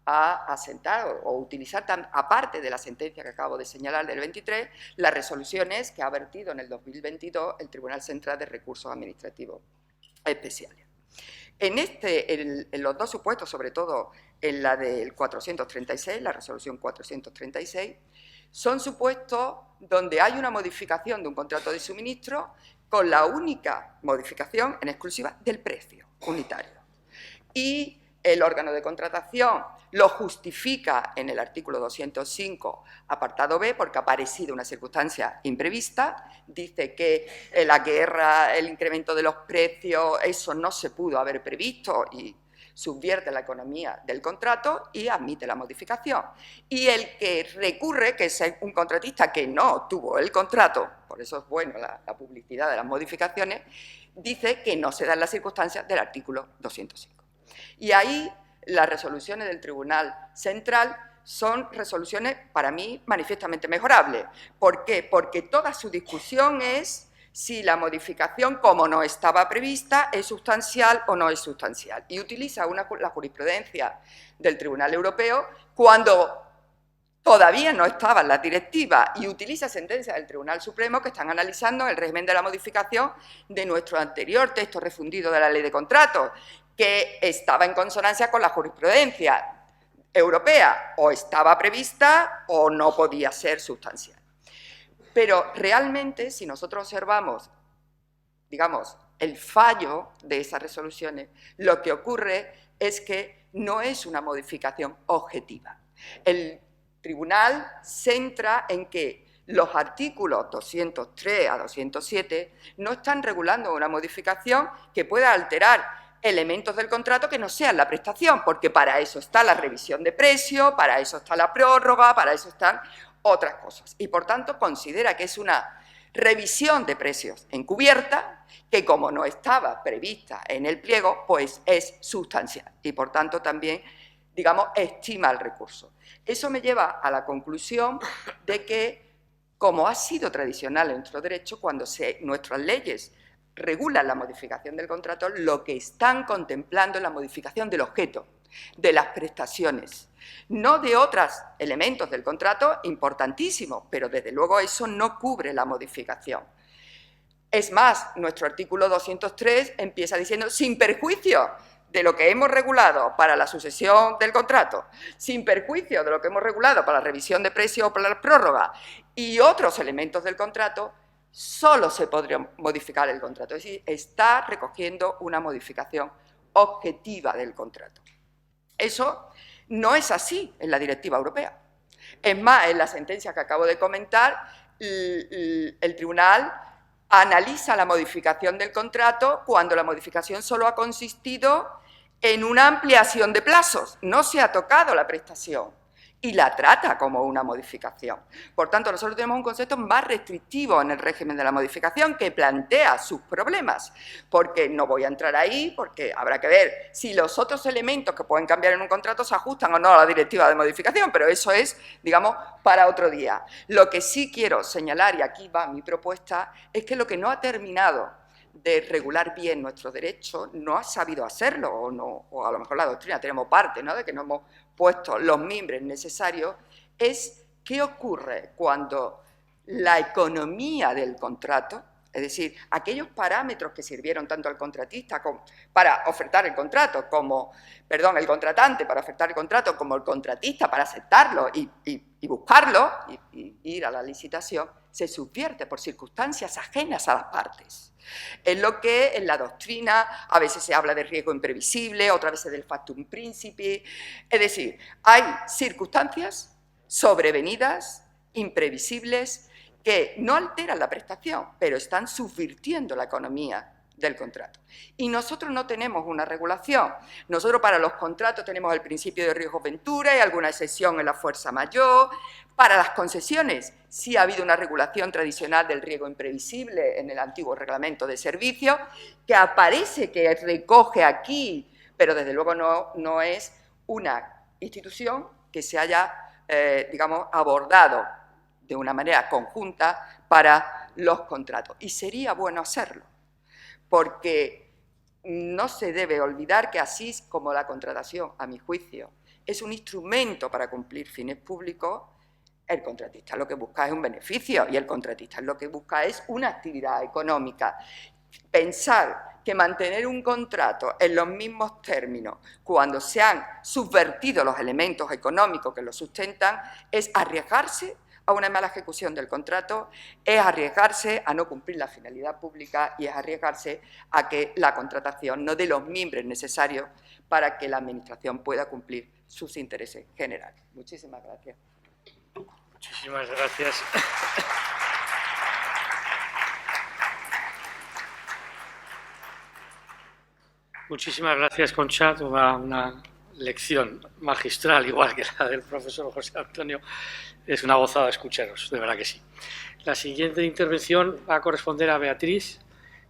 asentar o utilizar, aparte de la sentencia que acabo de señalar del 23, las resoluciones que ha vertido en el 2022 el Tribunal Central de Recursos Administrativos Especiales. En los dos supuestos, sobre todo en la del 436, la resolución 436, son supuestos donde hay una modificación de un contrato de suministro con la única modificación en exclusiva del precio unitario. Y el órgano de contratación lo justifica en el artículo 205, apartado B, porque ha aparecido una circunstancia imprevista. Dice que la guerra, el incremento de los precios, eso no se pudo haber previsto y subvierte la economía del contrato y admite la modificación. Y el que recurre, que es un contratista que no tuvo el contrato, por eso es bueno la publicidad de las modificaciones, dice que no se dan las circunstancias del artículo 205. Y ahí las resoluciones del Tribunal Central son resoluciones, para mí, manifiestamente mejorables. ¿Por qué? Porque toda su discusión es si la modificación, como no estaba prevista, es sustancial o no es sustancial. Y utiliza la jurisprudencia del Tribunal Europeo cuando todavía no estaban las directivas y utiliza sentencias del Tribunal Supremo que están analizando el régimen de la modificación de nuestro anterior texto refundido de la Ley de Contratos, que estaba en consonancia con la jurisprudencia europea, o estaba prevista o no podía ser sustancial. Pero realmente, si nosotros observamos, digamos, el fallo de esas resoluciones, lo que ocurre es que no es una modificación objetiva. El tribunal centra en que los artículos 203 a 207 no están regulando una modificación que pueda alterar elementos del contrato que no sean la prestación, porque para eso está la revisión de precio, para eso está la prórroga, para eso están otras cosas. Y, por tanto, considera que es una revisión de precios encubierta que, como no estaba prevista en el pliego, pues es sustancial y, por tanto, también, digamos, estima el recurso. Eso me lleva a la conclusión de que, como ha sido tradicional en nuestro derecho, cuando nuestras leyes regulan la modificación del contrato, lo que están contemplando es la modificación del objeto, de las prestaciones, no de otros elementos del contrato importantísimos, pero desde luego eso no cubre la modificación. Es más, nuestro artículo 203 empieza diciendo sin perjuicio de lo que hemos regulado para la sucesión del contrato, sin perjuicio de lo que hemos regulado para la revisión de precios o para la prórroga y otros elementos del contrato, solo se podría modificar el contrato. Es decir, está recogiendo una modificación objetiva del contrato. Eso no es así en la directiva europea. Es más, en la sentencia que acabo de comentar, el tribunal analiza la modificación del contrato cuando la modificación solo ha consistido en una ampliación de plazos, no se ha tocado la prestación y la trata como una modificación. Por tanto, nosotros tenemos un concepto más restrictivo en el régimen de la modificación que plantea sus problemas, porque no voy a entrar ahí, porque habrá que ver si los otros elementos que pueden cambiar en un contrato se ajustan o no a la directiva de modificación, pero eso es, digamos, para otro día. Lo que sí quiero señalar, y aquí va mi propuesta, es que lo que no ha terminado de regular bien nuestro derecho, no ha sabido hacerlo, o a lo mejor la doctrina tenemos parte, ¿no?, de que no hemos puesto los mimbres necesarios, es qué ocurre cuando la economía del contrato, es decir, aquellos parámetros que sirvieron tanto al contratista para ofertar el contrato, el contratante para ofertar el contrato, como el contratista para aceptarlo y buscarlo, y ir a la licitación, se subvierte por circunstancias ajenas a las partes. Es lo que en la doctrina a veces se habla de riesgo imprevisible, otras veces del factum principi. Es decir, hay circunstancias sobrevenidas, imprevisibles, que no alteran la prestación, pero están subvirtiendo la economía del contrato. Y nosotros no tenemos una regulación. Nosotros para los contratos tenemos el principio de riesgo ventura y alguna excepción en la fuerza mayor. Para las concesiones sí ha habido una regulación tradicional del riesgo imprevisible en el antiguo reglamento de servicios, que aparece que recoge aquí, pero desde luego no es una institución que se haya, digamos, abordado de una manera conjunta para los contratos. Y sería bueno hacerlo, porque no se debe olvidar que así como la contratación, a mi juicio, es un instrumento para cumplir fines públicos, el contratista lo que busca es un beneficio y el contratista lo que busca es una actividad económica. Pensar que mantener un contrato en los mismos términos cuando se han subvertido los elementos económicos que lo sustentan es arriesgarse a una mala ejecución del contrato, es arriesgarse a no cumplir la finalidad pública y es arriesgarse a que la contratación no dé los mimbres necesarios para que la Administración pueda cumplir sus intereses generales. Muchísimas gracias. Muchísimas gracias. Muchísimas gracias, Concha. Toda una lección magistral, igual que la del profesor José Antonio. Es una gozada escucharos, de verdad que sí. La siguiente intervención va a corresponder a Beatriz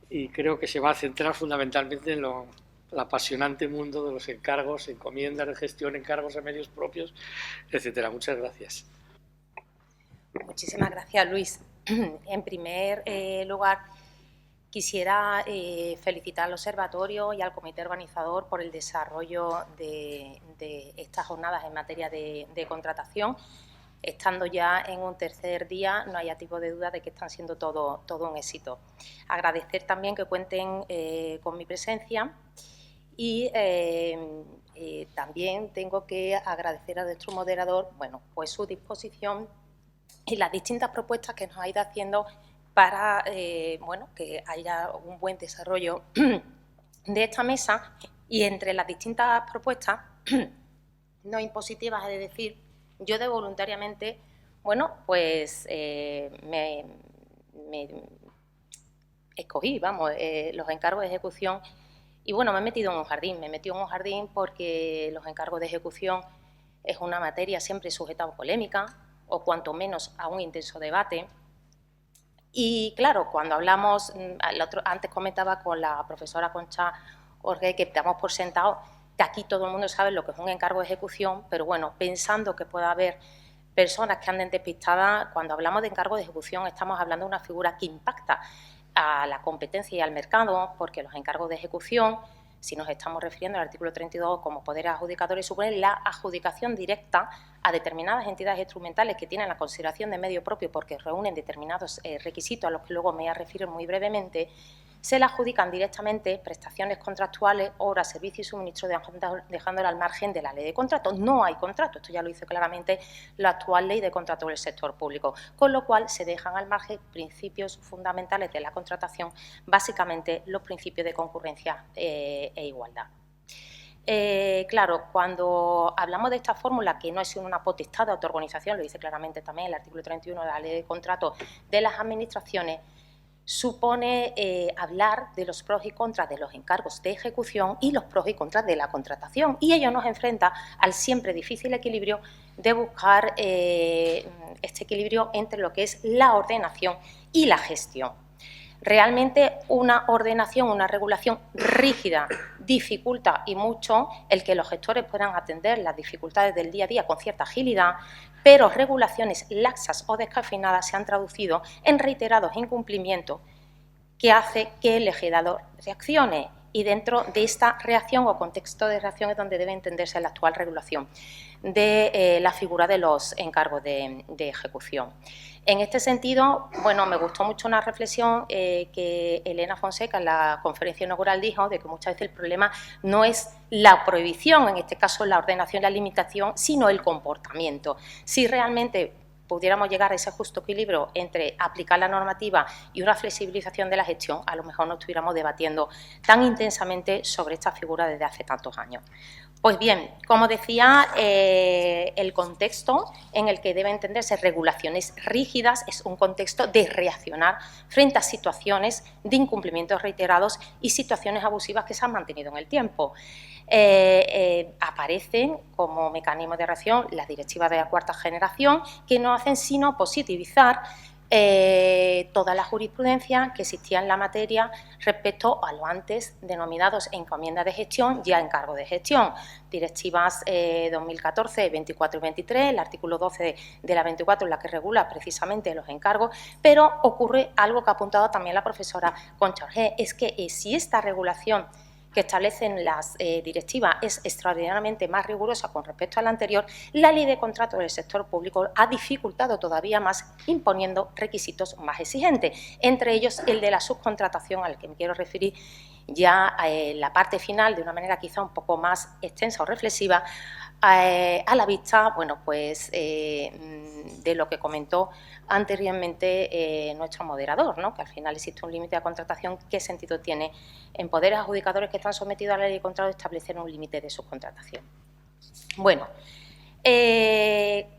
y creo que se va a centrar fundamentalmente en el apasionante mundo de los encargos, encomiendas de gestión, encargos a medios propios, etcétera. Muchas gracias. Muchísimas gracias, Luis. En primer lugar, quisiera felicitar al Observatorio y al Comité Organizador por el desarrollo de estas jornadas en materia de contratación. Estando ya en un tercer día, no haya tipo de duda de que están siendo todo un éxito. Agradecer también que cuenten con mi presencia y también tengo que agradecer a nuestro moderador, pues su disposición y las distintas propuestas que nos ha ido haciendo para que haya un buen desarrollo de esta mesa. Y entre las distintas propuestas no impositivas, es decir, yo de voluntariamente, me escogí, los encargos de ejecución y me he metido en un jardín. Me he metido en un jardín porque los encargos de ejecución es una materia siempre sujeta a polémica o cuanto menos a un intenso debate. Y claro, cuando hablamos, antes comentaba con la profesora Concha Jorge que damos por sentado que aquí todo el mundo sabe lo que es un encargo de ejecución, pero pensando que pueda haber personas que anden despistadas, cuando hablamos de encargo de ejecución estamos hablando de una figura que impacta a la competencia y al mercado, porque los encargos de ejecución, si nos estamos refiriendo al artículo 32 como poderes adjudicadores, suponen la adjudicación directa a determinadas entidades instrumentales que tienen la consideración de medio propio porque reúnen determinados requisitos a los que luego me voy a referir muy brevemente, se le adjudican directamente prestaciones contractuales, obras, servicios y suministros, dejándolo al margen de la ley de contrato. No hay contrato, esto ya lo dice claramente la actual ley de contrato del sector público, con lo cual se dejan al margen principios fundamentales de la contratación, básicamente los principios de concurrencia e igualdad. Claro, cuando hablamos de esta fórmula, que no es una potestad de autoorganización, lo dice claramente también el artículo 31 de la Ley de Contrato de las Administraciones, supone hablar de los pros y contras de los encargos de ejecución y los pros y contras de la contratación, y ello nos enfrenta al siempre difícil equilibrio de buscar este equilibrio entre lo que es la ordenación y la gestión. Realmente una ordenación, una regulación rígida dificulta y mucho el que los gestores puedan atender las dificultades del día a día con cierta agilidad, pero regulaciones laxas o descafeinadas se han traducido en reiterados incumplimientos que hace que el legislador reaccione, y dentro de esta reacción o contexto de reacción es donde debe entenderse la actual regulación de la figura de los encargos de ejecución. En este sentido, bueno, me gustó mucho una reflexión que Elena Fonseca en la conferencia inaugural dijo, de que muchas veces el problema no es la prohibición, en este caso la ordenación y la limitación, sino el comportamiento. Si realmente pudiéramos llegar a ese justo equilibrio entre aplicar la normativa y una flexibilización de la gestión, a lo mejor no estuviéramos debatiendo tan intensamente sobre esta figura desde hace tantos años. Pues bien, como decía, el contexto en el que deben entenderse regulaciones rígidas es un contexto de reaccionar frente a situaciones de incumplimientos reiterados y situaciones abusivas que se han mantenido en el tiempo. Aparecen como mecanismo de reacción las directivas de la cuarta generación, que no hacen sino positivizar toda la jurisprudencia que existía en la materia respecto a lo antes denominados encomiendas de gestión y encargo de gestión. Directivas 2014, 24 y 23, el artículo 12 de la 24 es la que regula precisamente los encargos, pero ocurre algo que ha apuntado también la profesora Concha Orgé, es que si esta regulación que establecen las directivas es extraordinariamente más rigurosa con respecto a la anterior, la ley de contrato del sector público ha dificultado todavía más, imponiendo requisitos más exigentes, entre ellos el de la subcontratación, al que me quiero referir ya en la parte final de una manera quizá un poco más extensa o reflexiva, a la vista, bueno, pues de lo que comentó anteriormente nuestro moderador, ¿no? Que al final existe un límite de contratación. ¿Qué sentido tiene en poderes adjudicadores que están sometidos a la ley de contrato establecer un límite de subcontratación? Bueno,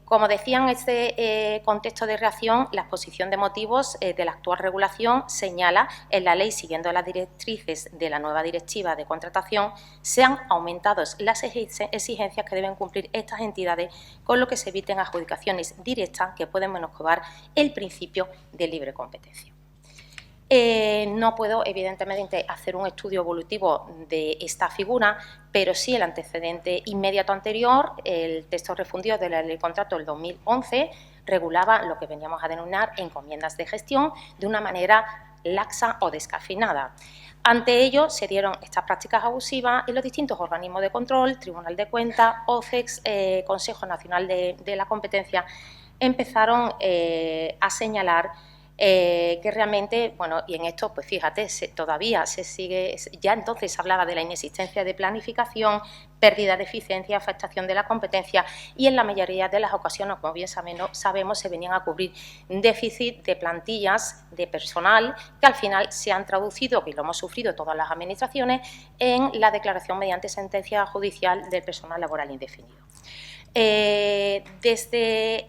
como decía, en este contexto de reacción, la exposición de motivos de la actual regulación señala en la ley, siguiendo las directrices de la nueva directiva de contratación, se han aumentado las exigencias que deben cumplir estas entidades, con lo que se eviten adjudicaciones directas que pueden menoscabar el principio de libre competencia. No puedo, evidentemente, hacer un estudio evolutivo de esta figura, pero sí el antecedente inmediato anterior, el texto refundido de la Ley de Contrato del 2011, regulaba lo que veníamos a denominar encomiendas de gestión de una manera laxa o descafeinada. Ante ello, se dieron estas prácticas abusivas en los distintos organismos de control, Tribunal de Cuentas, OCEX, Consejo Nacional de la Competencia, empezaron a señalar que realmente, bueno, y en esto, pues fíjate, todavía se sigue, ya entonces hablaba de la inexistencia de planificación, pérdida de eficiencia, afectación de la competencia, y en la mayoría de las ocasiones, como bien sabemos, se venían a cubrir déficit de plantillas de personal que al final se han traducido, y lo hemos sufrido todas las administraciones, en la declaración mediante sentencia judicial del personal laboral indefinido. Desde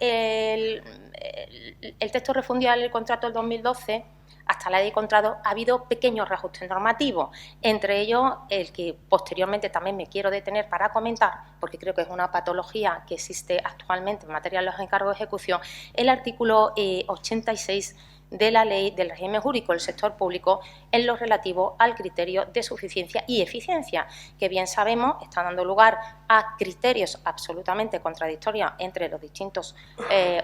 el texto refundido del contrato del 2012 hasta la ley de contrato ha habido pequeños reajustes normativos, entre ellos el que posteriormente también me quiero detener para comentar, porque creo que es una patología que existe actualmente en materia de los encargos de ejecución, el artículo 86 de la Ley del Régimen Jurídico del Sector Público en lo relativo al criterio de suficiencia y eficiencia, que bien sabemos está dando lugar a criterios absolutamente contradictorios entre los distintos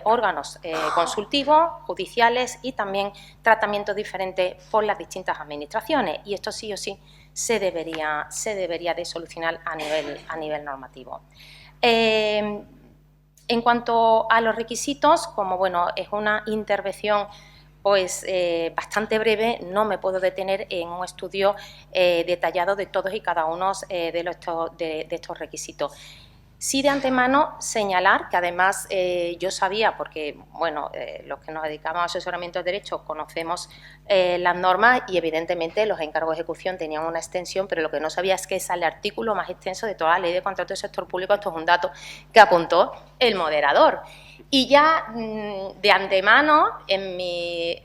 órganos consultivos, judiciales y también tratamientos diferentes por las distintas administraciones, y esto sí o sí se debería de solucionar a nivel normativo. En cuanto a los requisitos, como bueno, es una intervención pues bastante breve, no me puedo detener en un estudio detallado de todos y cada uno de estos requisitos. Sí, de antemano señalar que además yo sabía, porque bueno, los que nos dedicamos a asesoramiento de derecho conocemos las normas y evidentemente los encargos de ejecución tenían una extensión, pero lo que no sabía es que es el artículo más extenso de toda la Ley de Contrato del Sector Público. Esto es un dato que apuntó el moderador. Y ya de antemano, en mis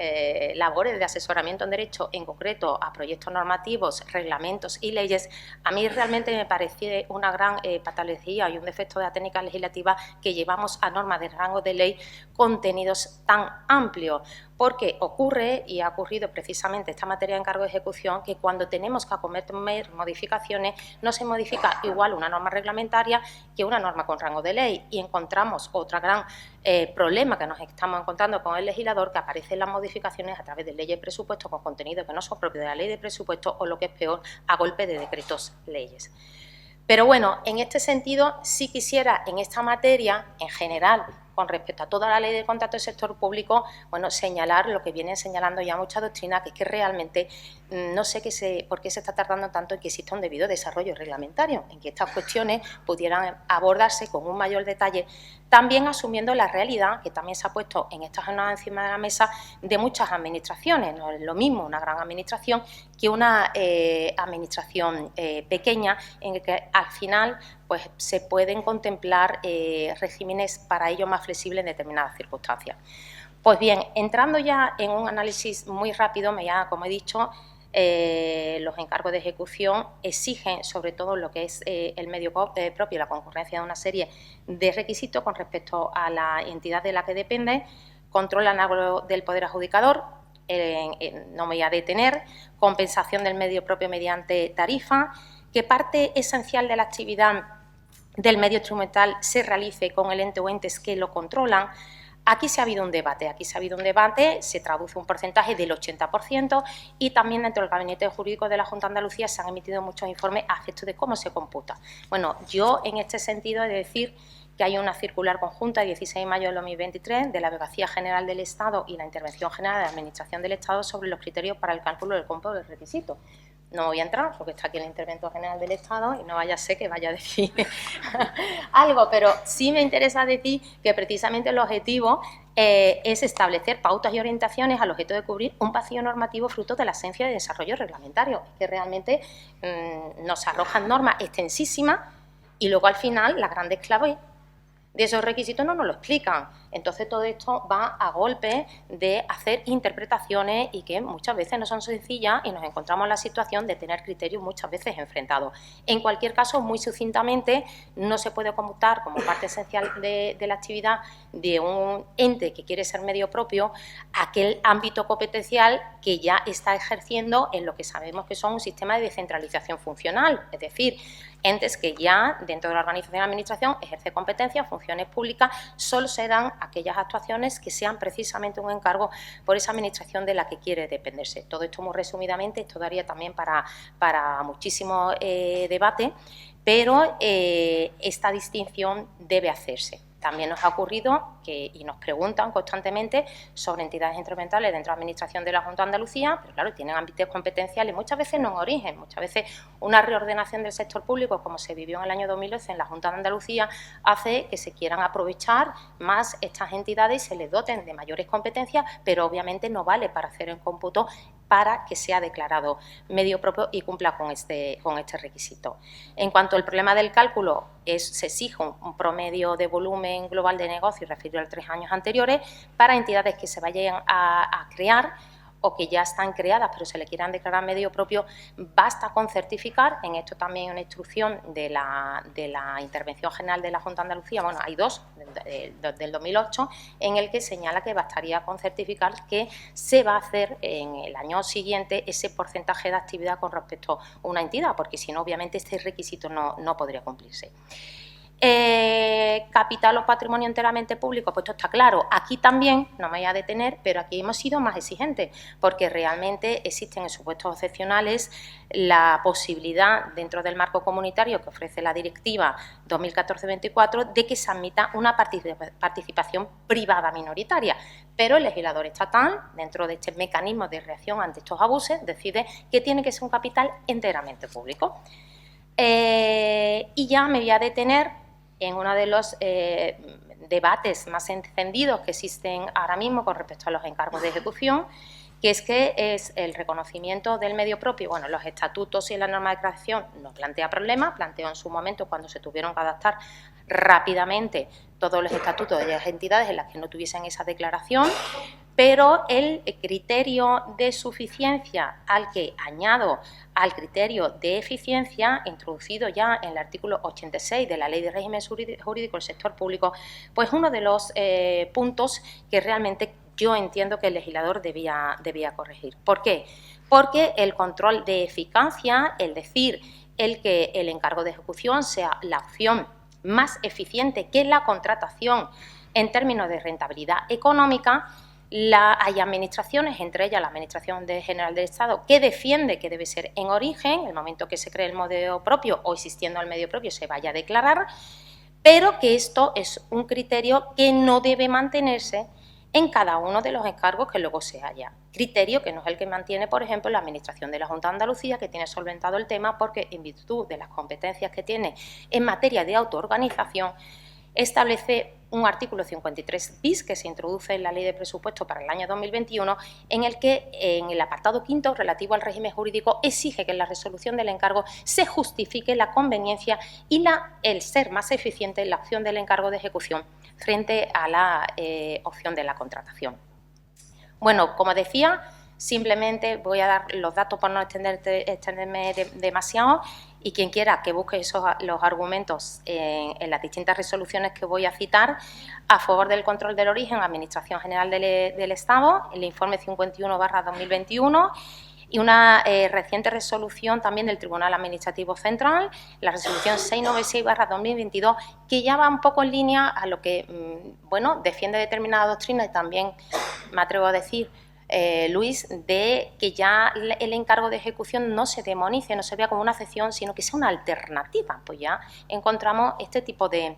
labores de asesoramiento en derecho, en concreto a proyectos normativos, reglamentos y leyes, a mí realmente me parecía una gran patología y un defecto de la técnica legislativa que llevamos a normas de rango de ley contenidos tan amplios. Porque ocurre, y ha ocurrido precisamente esta materia de encargo de ejecución, que cuando tenemos que acometer modificaciones no se modifica igual una norma reglamentaria que una norma con rango de ley, y encontramos otro gran problema que nos estamos encontrando con el legislador, que aparecen las modificaciones a través de leyes de presupuesto con contenidos que no son propios de la ley de presupuesto o, lo que es peor, a golpe de decretos leyes. Pero bueno, en este sentido sí quisiera en esta materia, en general, con respecto a toda la Ley de Contrato del Sector Público, bueno, señalar lo que vienen señalando ya mucha doctrina, que es que realmente no sé por qué se está tardando tanto en que exista un debido desarrollo reglamentario, en que estas cuestiones pudieran abordarse con un mayor detalle, también asumiendo la realidad, que también se ha puesto en esta jornada encima de la mesa, de muchas administraciones. No es lo mismo una gran administración que una administración pequeña, en el que al final pues, se pueden contemplar regímenes para ello más flexibles en determinadas circunstancias. Pues bien, entrando ya en un análisis muy rápido, como he dicho, los encargos de ejecución exigen, sobre todo lo que es el medio propio, la concurrencia de una serie de requisitos con respecto a la entidad de la que depende, control análogo del poder adjudicador, no me voy a detener, compensación del medio propio mediante tarifa, que parte esencial de la actividad del medio instrumental se realice con el ente o entes que lo controlan. Aquí se ha habido un debate, se traduce un porcentaje del 80% y también dentro del Gabinete Jurídico de la Junta de Andalucía se han emitido muchos informes a efecto de cómo se computa. Bueno, yo en este sentido he de decir que hay una circular conjunta de 16 de mayo de 2023 de la Abogacía General del Estado y la Intervención General de la Administración del Estado sobre los criterios para el cálculo del cómputo del requisito. No voy a entrar porque está aquí el Interventor General del Estado y no vaya a ser que vaya a decir algo, pero sí me interesa decir que precisamente el objetivo es establecer pautas y orientaciones al objeto de cubrir un vacío normativo fruto de la ausencia de desarrollo reglamentario, que realmente nos arrojan normas extensísimas y luego al final las grandes claves de esos requisitos no nos lo explican. Entonces todo esto va a golpe de hacer interpretaciones y que muchas veces no son sencillas y nos encontramos en la situación de tener criterios muchas veces enfrentados. En cualquier caso, muy sucintamente, no se puede computar como parte esencial de la actividad de un ente que quiere ser medio propio aquel ámbito competencial que ya está ejerciendo en lo que sabemos que son un sistema de descentralización funcional, es decir, entes que ya dentro de la organización de la administración ejerce competencias, funciones públicas, solo se dan aquellas actuaciones que sean precisamente un encargo por esa administración de la que quiere dependerse. Todo esto muy resumidamente, esto daría también para muchísimo debate, pero esta distinción debe hacerse. También nos ha ocurrido y nos preguntan constantemente sobre entidades instrumentales dentro de la Administración de la Junta de Andalucía, pero claro, tienen ámbitos competenciales, muchas veces no en origen, muchas veces una reordenación del sector público, como se vivió en el año 2011 en la Junta de Andalucía, hace que se quieran aprovechar más estas entidades y se les doten de mayores competencias, pero obviamente no vale para hacer el cómputo para que sea declarado medio propio y cumpla con este requisito. En cuanto al problema del cálculo, se exige un promedio de volumen global de negocio referido a los 3 años anteriores para entidades que se vayan a crear o que ya están creadas pero se le quieran declarar medio propio. Basta con certificar, en esto también una instrucción de la Intervención General de la Junta de Andalucía, bueno, hay dos, del 2008, en el que señala que bastaría con certificar que se va a hacer en el año siguiente ese porcentaje de actividad con respecto a una entidad, porque si no, obviamente, este requisito no podría cumplirse. capital o patrimonio enteramente público, pues esto está claro. Aquí también, no me voy a detener, pero aquí hemos sido más exigentes, porque realmente existen en supuestos excepcionales la posibilidad, dentro del marco comunitario que ofrece la Directiva 2014-24, de que se admita una participación privada minoritaria. Pero el legislador estatal, dentro de este mecanismo de reacción ante estos abusos, decide que tiene que ser un capital enteramente público. Y ya me voy a detener en uno de los debates más encendidos que existen ahora mismo con respecto a los encargos de ejecución, que es el reconocimiento del medio propio. Bueno, los estatutos y la norma de creación no plantea problemas, planteó en su momento cuando se tuvieron que adaptar rápidamente todos los estatutos de las entidades en las que no tuviesen esa declaración, pero el criterio de suficiencia al que añado al criterio de eficiencia, introducido ya en el artículo 86 de la Ley de Régimen Jurídico del Sector Público, pues uno de los puntos que realmente yo entiendo que el legislador debía corregir. ¿Por qué? Porque el control de eficacia, es decir, el que el encargo de ejecución sea la opción más eficiente que la contratación en términos de rentabilidad económica, hay administraciones, entre ellas la Administración General del Estado, que defiende que debe ser en origen, en el momento que se cree el medio propio o existiendo el medio propio se vaya a declarar, pero que esto es un criterio que no debe mantenerse en cada uno de los encargos que luego se haya. Criterio que no es el que mantiene, por ejemplo, la Administración de la Junta de Andalucía, que tiene solventado el tema porque, en virtud de las competencias que tiene en materia de autoorganización, establece un artículo 53 bis que se introduce en la Ley de Presupuesto para el año 2021, en el que, en el apartado quinto relativo al régimen jurídico, exige que en la resolución del encargo se justifique la conveniencia y el ser más eficiente en la opción del encargo de ejecución frente a la opción de la contratación. Bueno, como decía, simplemente voy a dar los datos para no extenderme demasiado, y quien quiera que busque los argumentos en las distintas resoluciones que voy a citar a favor del control del origen, Administración General del Estado, el informe 51/2021 y una reciente resolución también del Tribunal Administrativo Central, la resolución 696/2022, que ya va un poco en línea a lo que bueno, defiende determinada doctrina y también me atrevo a decir Luis, de que ya el encargo de ejecución no se demonice, no se vea como una excepción, sino que sea una alternativa. Pues ya encontramos este tipo de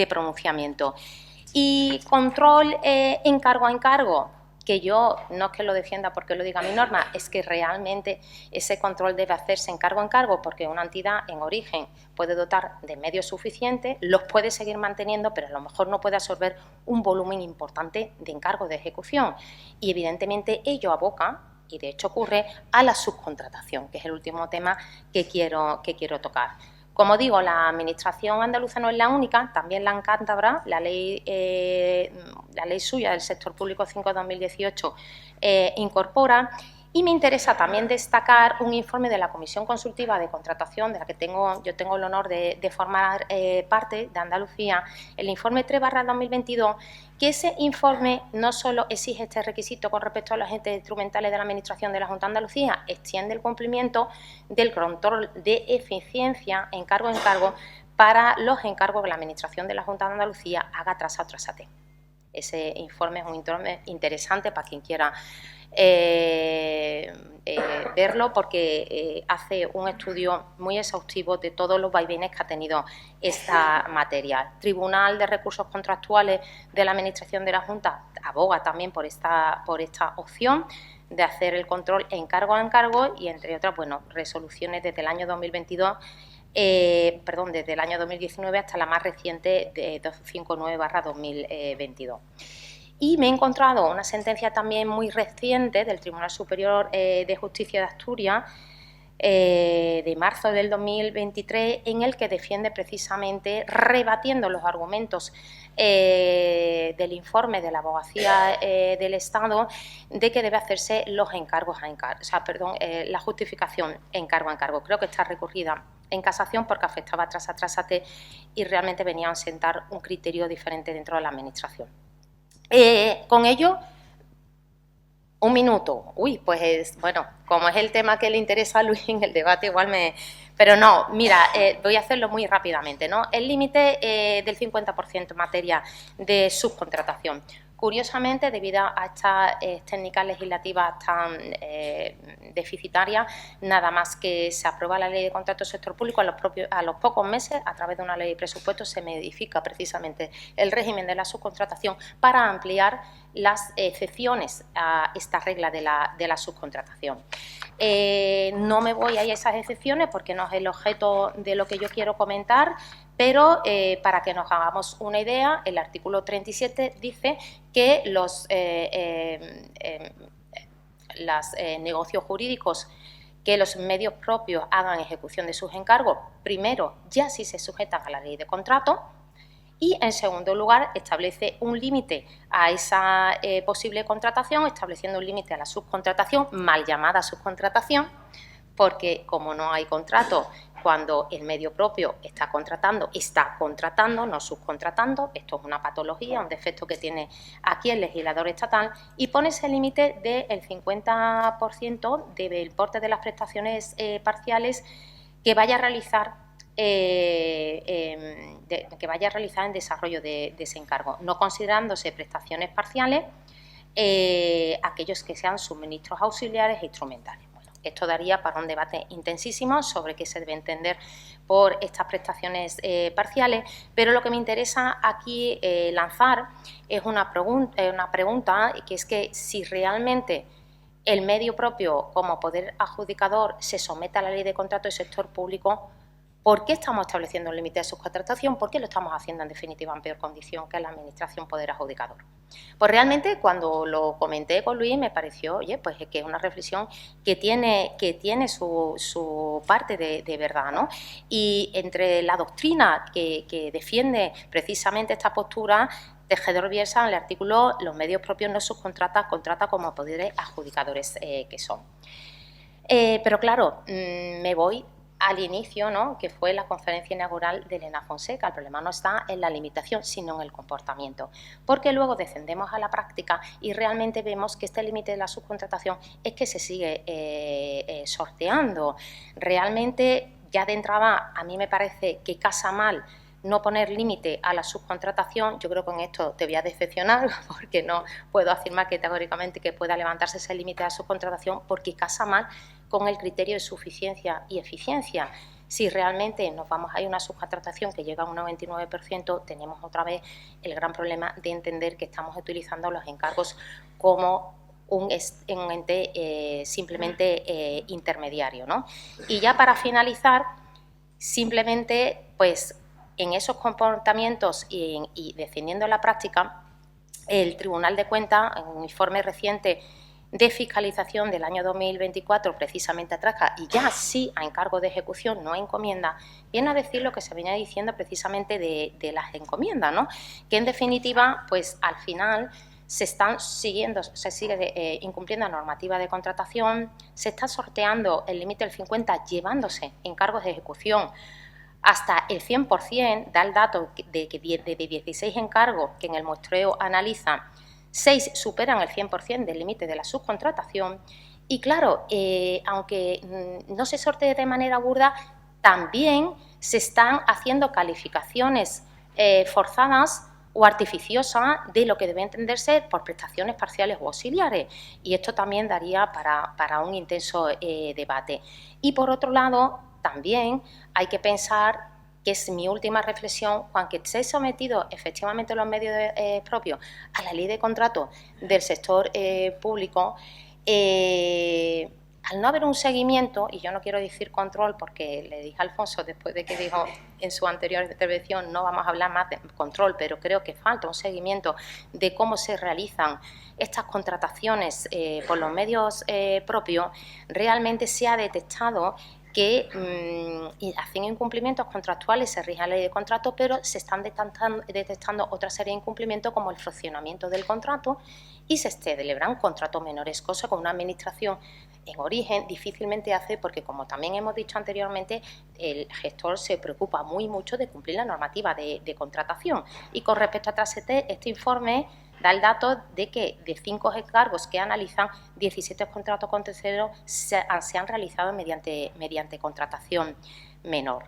pronunciamiento. Y control encargo a encargo, que yo no es que lo defienda porque lo diga mi norma, es que realmente ese control debe hacerse encargo a encargo, porque una entidad en origen puede dotar de medios suficientes, los puede seguir manteniendo, pero a lo mejor no puede absorber un volumen importante de encargo de ejecución. Y evidentemente ello aboca, y de hecho ocurre, a la subcontratación, que es el último tema que quiero tocar. Como digo, la Administración andaluza no es la única, también la cántabra, la ley suya del sector público 5/2018 incorpora, y me interesa también destacar un informe de la Comisión Consultiva de Contratación, de la que yo tengo el honor de formar parte, de Andalucía, el informe 3/2022, que ese informe no solo exige este requisito con respecto a los agentes instrumentales de la Administración de la Junta de Andalucía, extiende el cumplimiento del control de eficiencia encargo a encargo para los encargos que la Administración de la Junta de Andalucía haga tras A. Ese informe es un informe interesante para quien quiera verlo, porque hace un estudio muy exhaustivo de todos los vaivenes que ha tenido esta materia. El Tribunal de Recursos Contractuales de la Administración de la Junta aboga también por esta opción de hacer el control encargo a encargo, y entre otras, bueno, resoluciones desde el año 2022, desde el año 2019 hasta la más reciente de 259/2022. Y me he encontrado una sentencia también muy reciente del Tribunal Superior de Justicia de Asturias, de marzo del 2023, en el que defiende precisamente, rebatiendo los argumentos del informe de la Abogacía del Estado, de que debe hacerse los encargos a encargo, la justificación encargo a encargo. Creo que está recurrida en casación porque afectaba tras A y realmente venía a sentar un criterio diferente dentro de la Administración. Con ello, un minuto. Bueno, como es el tema que le interesa a Luis en el debate, igual me Pero no, mira, voy a hacerlo muy rápidamente, ¿no? El límite del 50% en materia de subcontratación. Curiosamente, debido a estas técnicas legislativas tan deficitarias, nada más que se aprueba la Ley de Contrato del Sector Público, a los pocos meses, a través de una ley de presupuestos, se modifica precisamente el régimen de la subcontratación para ampliar las excepciones a esta regla de la subcontratación. No me voy a esas excepciones porque no es el objeto de lo que yo quiero comentar, pero para que nos hagamos una idea, el artículo 37 dice que los negocios jurídicos que los medios propios hagan ejecución de sus encargos, primero, ya si se sujetan a la ley de contrato, y, en segundo lugar, establece un límite a esa posible contratación, estableciendo un límite a la subcontratación, mal llamada subcontratación, porque como no hay contrato, cuando el medio propio está contratando, no subcontratando. Esto es una patología, un defecto que tiene aquí el legislador estatal, y pone ese límite del 50% del importe de las prestaciones parciales que vaya a realizar en desarrollo de ese encargo, no considerándose prestaciones parciales aquellos que sean suministros auxiliares e instrumentales. Bueno, esto daría para un debate intensísimo sobre qué se debe entender por estas prestaciones parciales, pero lo que me interesa aquí lanzar es una pregunta, que es que si realmente el medio propio como poder adjudicador se somete a la Ley de Contrato del Sector Público, ¿por qué estamos estableciendo un límite de subcontratación? ¿Por qué lo estamos haciendo en definitiva en peor condición que la Administración Poder Adjudicador? Pues realmente cuando lo comenté con Luis me pareció, oye, pues que es una reflexión que tiene su parte de verdad, ¿no? Y entre la doctrina que defiende precisamente esta postura, Tejedor Bielsa, en el artículo los medios propios no subcontratan, contrata como poderes adjudicadores que son. Pero claro, me voy al inicio, ¿no?, que fue la conferencia inaugural de Elena Fonseca. El problema no está en la limitación, sino en el comportamiento, porque luego descendemos a la práctica y realmente vemos que este límite de la subcontratación es que se sigue sorteando. Realmente, ya de entrada, a mí me parece que casa mal no poner límite a la subcontratación. Yo creo que con esto te voy a decepcionar, porque no puedo afirmar categóricamente que pueda levantarse ese límite a la subcontratación, porque casa mal con el criterio de suficiencia y eficiencia. Si realmente nos vamos a ir a una subcontratación que llega a un 99%, tenemos otra vez el gran problema de entender que estamos utilizando los encargos como un ente simplemente intermediario, ¿no? Y ya para finalizar, simplemente, pues, en esos comportamientos y defendiendo la práctica, el Tribunal de Cuentas, en un informe reciente de fiscalización del año 2024, precisamente atraca, y ya sí a encargo de ejecución, no a encomienda, viene a decir lo que se venía diciendo precisamente de las encomiendas, ¿no? Que en definitiva, pues al final se sigue incumpliendo la normativa de contratación, se está sorteando el límite del 50%, llevándose encargos de ejecución hasta el 100%, da el dato de que de 16 encargos que en el muestreo analizan, 6 superan el 100% del límite de la subcontratación. Y claro, aunque no se sortee de manera burda, también se están haciendo calificaciones forzadas o artificiosas de lo que debe entenderse por prestaciones parciales o auxiliares. Y esto también daría para un intenso debate. Y por otro lado, también hay que pensar, que es mi última reflexión, cuando esté sometido efectivamente los medios propios a la ley de contrato del sector público, al no haber un seguimiento, y yo no quiero decir control porque le dije a Alfonso después de que dijo en su anterior intervención no vamos a hablar más de control, pero creo que falta un seguimiento de cómo se realizan estas contrataciones por los medios propios, realmente se ha detectado que hacen incumplimientos contractuales, se rige la ley de contrato, pero se están detectando otra serie de incumplimientos como el fraccionamiento del contrato y se celebran contratos menores, cosa con una administración en origen difícilmente hace, porque como también hemos dicho anteriormente, el gestor se preocupa mucho de cumplir la normativa de contratación. Y con respecto a Trasete, este informe da el dato de que de 5 encargos que analizan, 17 contratos con terceros se han realizado mediante contratación menor.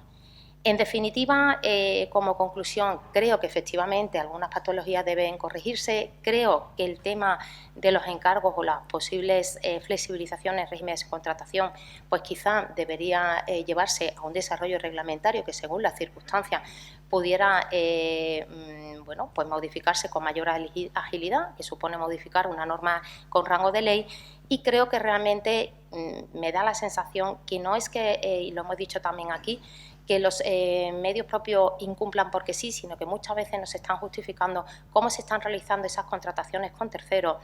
En definitiva, como conclusión, creo que efectivamente algunas patologías deben corregirse. Creo que el tema de los encargos o las posibles flexibilizaciones en regímenes de contratación, pues quizá debería llevarse a un desarrollo reglamentario que, según las circunstancias, pudiera bueno, pues modificarse con mayor agilidad, que supone modificar una norma con rango de ley. Y creo que realmente me da la sensación que no es que, y lo hemos dicho también aquí, que los medios propios incumplan porque sí, sino que muchas veces nos están justificando cómo se están realizando esas contrataciones con terceros,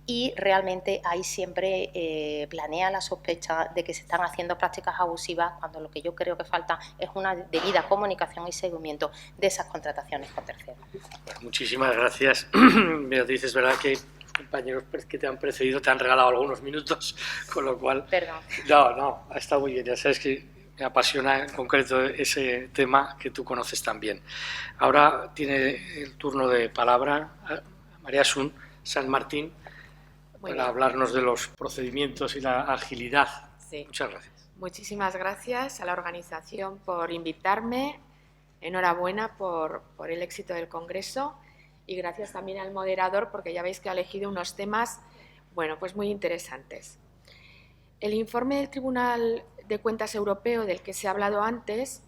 y realmente ahí siempre planea la sospecha de que se están haciendo prácticas abusivas, cuando lo que yo creo que falta es una debida comunicación y seguimiento de esas contrataciones con terceros. Muchísimas gracias, Beatriz. Es verdad que compañeros que te han precedido te han regalado algunos minutos, con lo cual... Perdón. No, ha estado muy bien. Ya sabes que me apasiona en concreto ese tema que tú conoces también. Ahora tiene el turno de palabra María Asun San Martín para hablarnos de los procedimientos y la agilidad. Sí. Muchas gracias. Muchísimas gracias a la organización por invitarme. Enhorabuena por el éxito del Congreso, y gracias también al moderador, porque ya veis que ha elegido unos temas, bueno, pues muy interesantes. El informe del Tribunal de Cuentas Europeo, del que se ha hablado antes,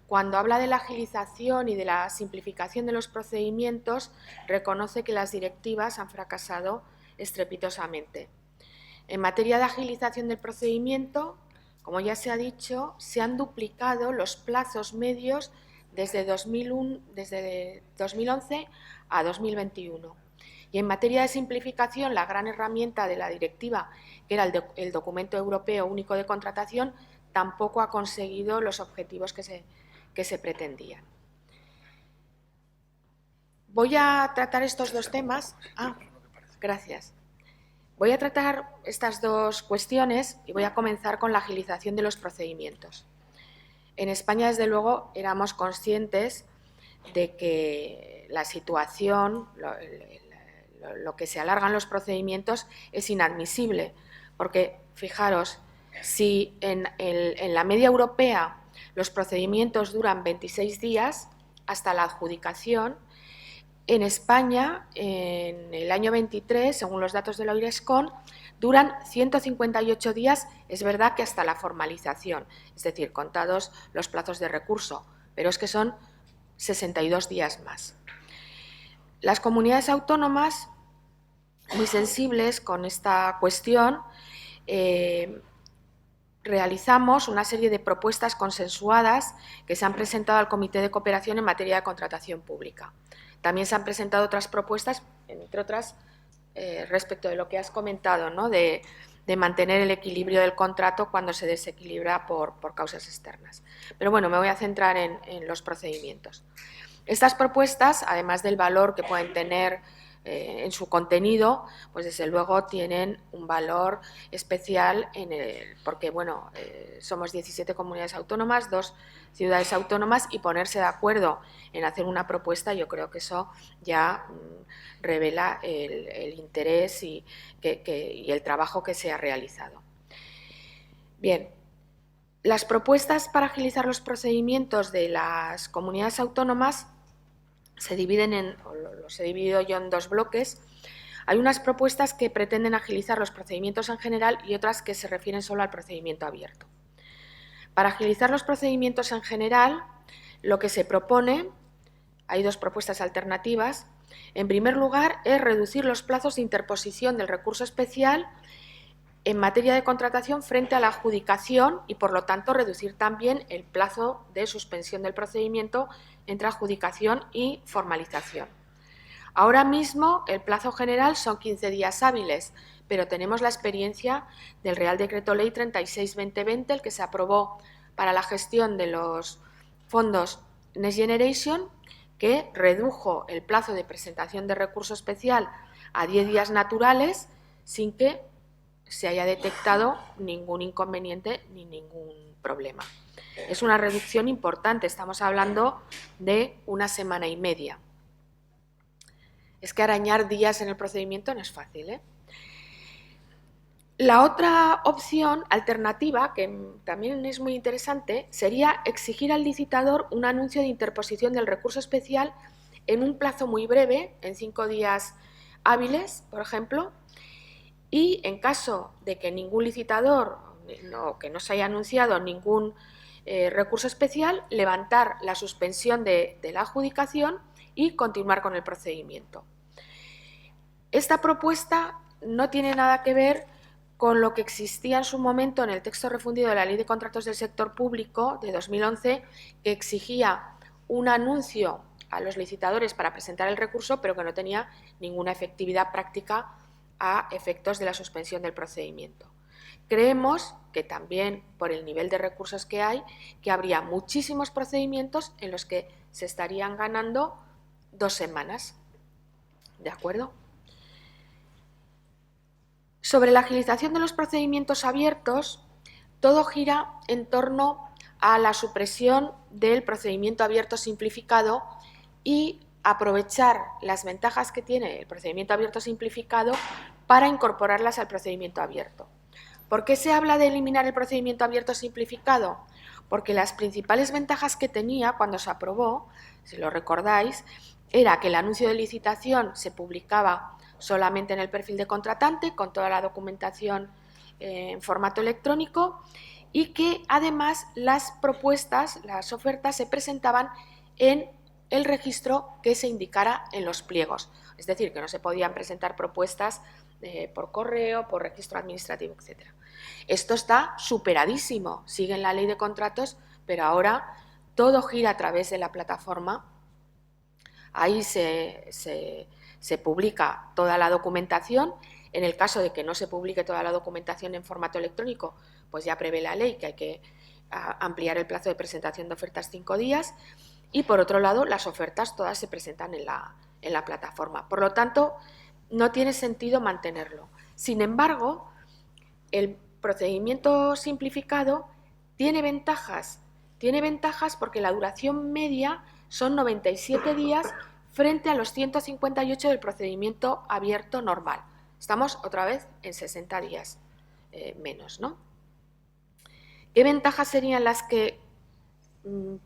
cuando habla de la agilización y de la simplificación de los procedimientos, reconoce que las directivas han fracasado estrepitosamente. En materia de agilización del procedimiento, como ya se ha dicho, se han duplicado los plazos medios desde 2011 a 2021. Y en materia de simplificación, la gran herramienta de la directiva, que era el Documento Europeo Único de Contratación, tampoco ha conseguido los objetivos que se pretendían. Voy a tratar estos dos temas. Gracias. Voy a tratar estas dos cuestiones y voy a comenzar con la agilización de los procedimientos. En España, desde luego, éramos conscientes de que la situación, lo que se alargan los procedimientos, es inadmisible, porque, fijaros, si en la media europea los procedimientos duran 26 días hasta la adjudicación, en España, en el año 23, según los datos de la Oirescon, duran 158 días, es verdad que hasta la formalización, es decir, contados los plazos de recurso, pero es que son 62 días más. Las comunidades autónomas, muy sensibles con esta cuestión, realizamos una serie de propuestas consensuadas que se han presentado al Comité de Cooperación en materia de contratación pública. También se han presentado otras propuestas, entre otras, respecto de lo que has comentado, ¿no? de mantener el equilibrio del contrato cuando se desequilibra por causas externas. Pero bueno, me voy a centrar en los procedimientos. Estas propuestas, además del valor que pueden tener en su contenido, pues desde luego tienen un valor especial porque bueno, somos 17 comunidades autónomas, 2 ciudades autónomas, y ponerse de acuerdo en hacer una propuesta, yo creo que eso ya revela el interés y el trabajo que se ha realizado. Bien, las propuestas para agilizar los procedimientos de las comunidades autónomas se dividen los he dividido yo en dos bloques. Hay unas propuestas que pretenden agilizar los procedimientos en general y otras que se refieren solo al procedimiento abierto. Para agilizar los procedimientos en general, lo que se propone, hay dos propuestas alternativas. En primer lugar, es reducir los plazos de interposición del recurso especial en materia de contratación frente a la adjudicación y, por lo tanto, reducir también el plazo de suspensión del procedimiento entre adjudicación y formalización. Ahora mismo el plazo general son 15 días hábiles, pero tenemos la experiencia del Real Decreto Ley 36/2020, el que se aprobó para la gestión de los fondos Next Generation, que redujo el plazo de presentación de recurso especial a 10 días naturales sin que se haya detectado ningún inconveniente ni ningún problema. Es una reducción importante, estamos hablando de 1 semana y media. Es que arañar días en el procedimiento no es fácil, ¿eh? La otra opción alternativa, que también es muy interesante, sería exigir al licitador un anuncio de interposición del recurso especial en un plazo muy breve, en 5 días hábiles, por ejemplo, y en caso de que ningún licitador, que no se haya anunciado ningún recurso especial, levantar la suspensión de la adjudicación y continuar con el procedimiento. Esta propuesta no tiene nada que ver con lo que existía en su momento en el texto refundido de la Ley de Contratos del Sector Público de 2011, que exigía un anuncio a los licitadores para presentar el recurso, pero que no tenía ninguna efectividad práctica a efectos de la suspensión del procedimiento. Creemos que también, por el nivel de recursos que hay, que habría muchísimos procedimientos en los que se estarían ganando 2 semanas. ¿De acuerdo? Sobre la agilización de los procedimientos abiertos, todo gira en torno a la supresión del procedimiento abierto simplificado y aprovechar las ventajas que tiene el procedimiento abierto simplificado para incorporarlas al procedimiento abierto. ¿Por qué se habla de eliminar el procedimiento abierto simplificado? Porque las principales ventajas que tenía cuando se aprobó, si lo recordáis, era que el anuncio de licitación se publicaba solamente en el perfil de contratante, con toda la documentación en formato electrónico, y que además las propuestas, las ofertas, se presentaban en el registro que se indicara en los pliegos. Es decir, que no se podían presentar propuestas por correo, por registro administrativo, etc. Esto está superadísimo, sigue en la Ley de Contratos, pero ahora todo gira a través de la plataforma. Ahí se publica toda la documentación. En el caso de que no se publique toda la documentación en formato electrónico, pues ya prevé la ley que hay que ampliar el plazo de presentación de ofertas 5 días. Y por otro lado, las ofertas todas se presentan en la plataforma. Por lo tanto, no tiene sentido mantenerlo. Sin embargo, el procedimiento simplificado tiene ventajas. Tiene ventajas porque la duración media son 97 días frente a los 158 del procedimiento abierto normal. Estamos otra vez en 60 días menos, ¿no? ¿Qué ventajas serían las que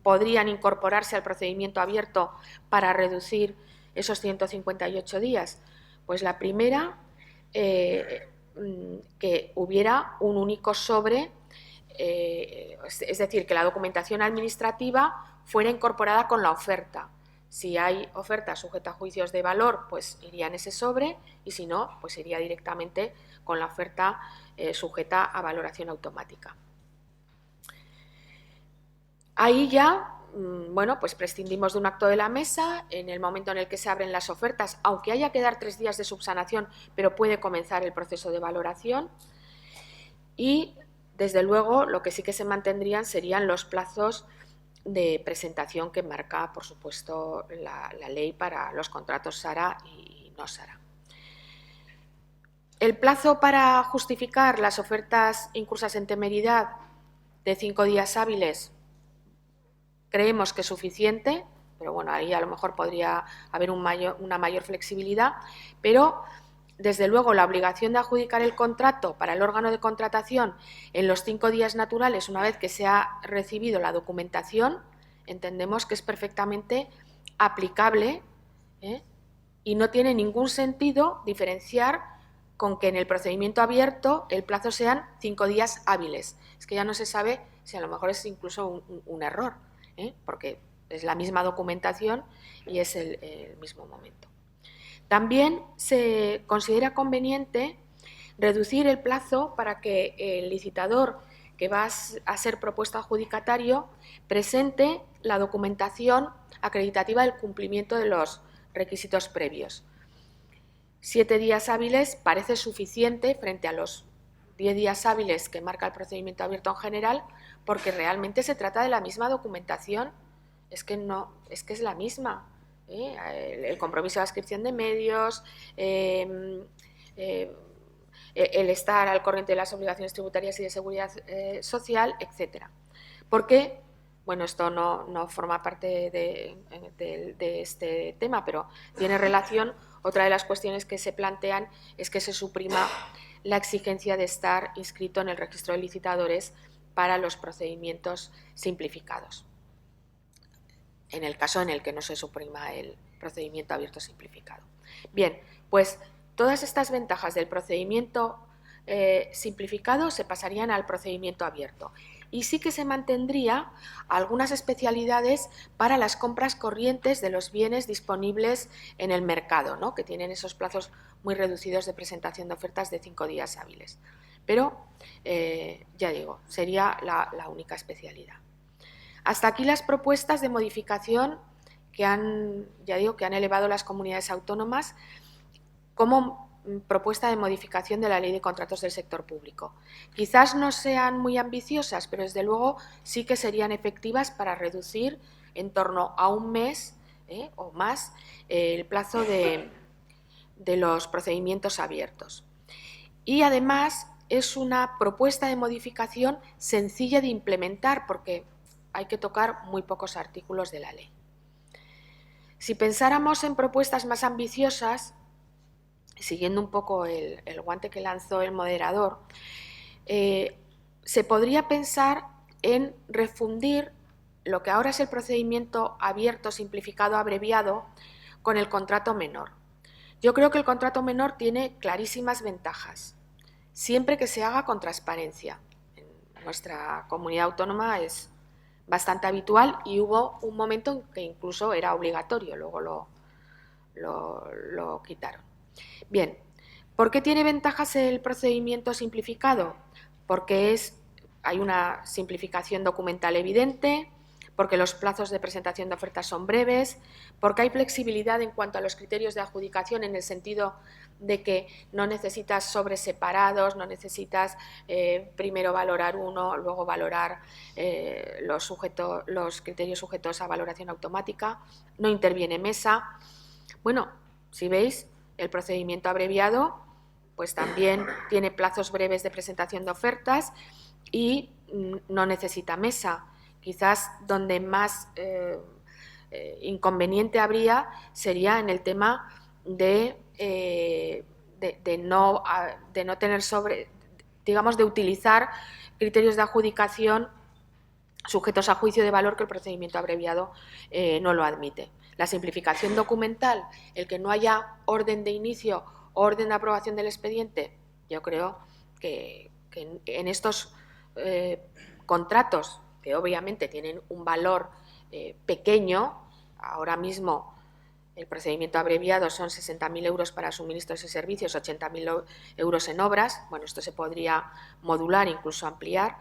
podrían incorporarse al procedimiento abierto para reducir esos 158 días? Pues la primera, que hubiera un único sobre, es decir, que la documentación administrativa fuera incorporada con la oferta. Si hay oferta sujeta a juicios de valor, pues iría en ese sobre, y si no, pues iría directamente con la oferta sujeta a valoración automática. Ahí ya, bueno, pues prescindimos de un acto de la mesa en el momento en el que se abren las ofertas, aunque haya que dar 3 días de subsanación, pero puede comenzar el proceso de valoración. Y, desde luego, lo que sí que se mantendrían serían los plazos de presentación que marca, por supuesto, la ley para los contratos SARA y no SARA. El plazo para justificar las ofertas incursas en temeridad de 5 días hábiles creemos que es suficiente, pero bueno, ahí a lo mejor podría haber una mayor flexibilidad, pero desde luego la obligación de adjudicar el contrato para el órgano de contratación en los 5 días naturales, una vez que se ha recibido la documentación, entendemos que es perfectamente aplicable, y no tiene ningún sentido diferenciar con que en el procedimiento abierto el plazo sean 5 días hábiles. Es que ya no se sabe si a lo mejor es incluso un error, porque es la misma documentación y es el mismo momento. También se considera conveniente reducir el plazo para que el licitador que va a ser propuesto adjudicatario presente la documentación acreditativa del cumplimiento de los requisitos previos. 7 días hábiles parece suficiente frente a los 10 días hábiles que marca el procedimiento abierto en general, porque realmente se trata de la misma documentación. Es que es la misma. El compromiso de adscripción de medios, el estar al corriente de las obligaciones tributarias y de seguridad social, etcétera. Porque, bueno, esto no forma parte de este tema, pero tiene relación. Otra de las cuestiones que se plantean es que se suprima la exigencia de estar inscrito en el registro de licitadores para los procedimientos simplificados, en el caso en el que no se suprima el procedimiento abierto simplificado. Bien, pues todas estas ventajas del procedimiento simplificado se pasarían al procedimiento abierto y sí que se mantendría algunas especialidades para las compras corrientes de los bienes disponibles en el mercado, ¿no?, que tienen esos plazos muy reducidos de presentación de ofertas de 5 días hábiles. Pero, ya digo, sería la única especialidad. Hasta aquí las propuestas de modificación que han elevado las comunidades autónomas como propuesta de modificación de la Ley de Contratos del Sector Público. Quizás no sean muy ambiciosas, pero desde luego sí que serían efectivas para reducir en torno a un mes o más el plazo de los procedimientos abiertos. Y además es una propuesta de modificación sencilla de implementar porque hay que tocar muy pocos artículos de la ley. Si pensáramos en propuestas más ambiciosas, siguiendo un poco el guante que lanzó el moderador, se podría pensar en refundir lo que ahora es el procedimiento abierto, simplificado, abreviado, con el contrato menor. Yo creo que el contrato menor tiene clarísimas ventajas, siempre que se haga con transparencia. En nuestra comunidad autónoma es bastante habitual y hubo un momento en que incluso era obligatorio, luego lo quitaron. Bien, ¿por qué tiene ventajas el procedimiento simplificado? Porque hay una simplificación documental evidente, porque los plazos de presentación de ofertas son breves, porque hay flexibilidad en cuanto a los criterios de adjudicación en el sentido de que no necesitas sobres separados, no necesitas primero valorar uno, luego valorar los criterios sujetos a valoración automática, no interviene mesa. Bueno, si veis, el procedimiento abreviado pues también tiene plazos breves de presentación de ofertas y no necesita mesa. Quizás donde más inconveniente habría sería en el tema de no tener de utilizar criterios de adjudicación sujetos a juicio de valor que el procedimiento abreviado no lo admite. La simplificación documental, el que no haya orden de inicio, orden de aprobación del expediente, yo creo que en estos contratos, que obviamente tienen un valor pequeño, ahora mismo el procedimiento abreviado son 60.000 euros para suministros y servicios, 80.000 euros en obras, bueno, esto se podría modular, incluso ampliar.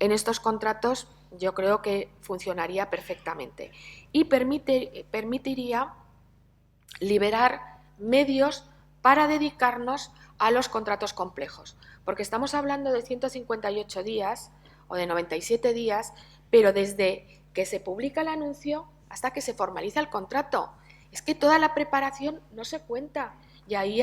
En estos contratos yo creo que funcionaría perfectamente y permitiría liberar medios para dedicarnos a los contratos complejos, porque estamos hablando de 158 días o de 97 días, pero desde que se publica el anuncio hasta que se formaliza el contrato. Es que toda la preparación no se cuenta y ahí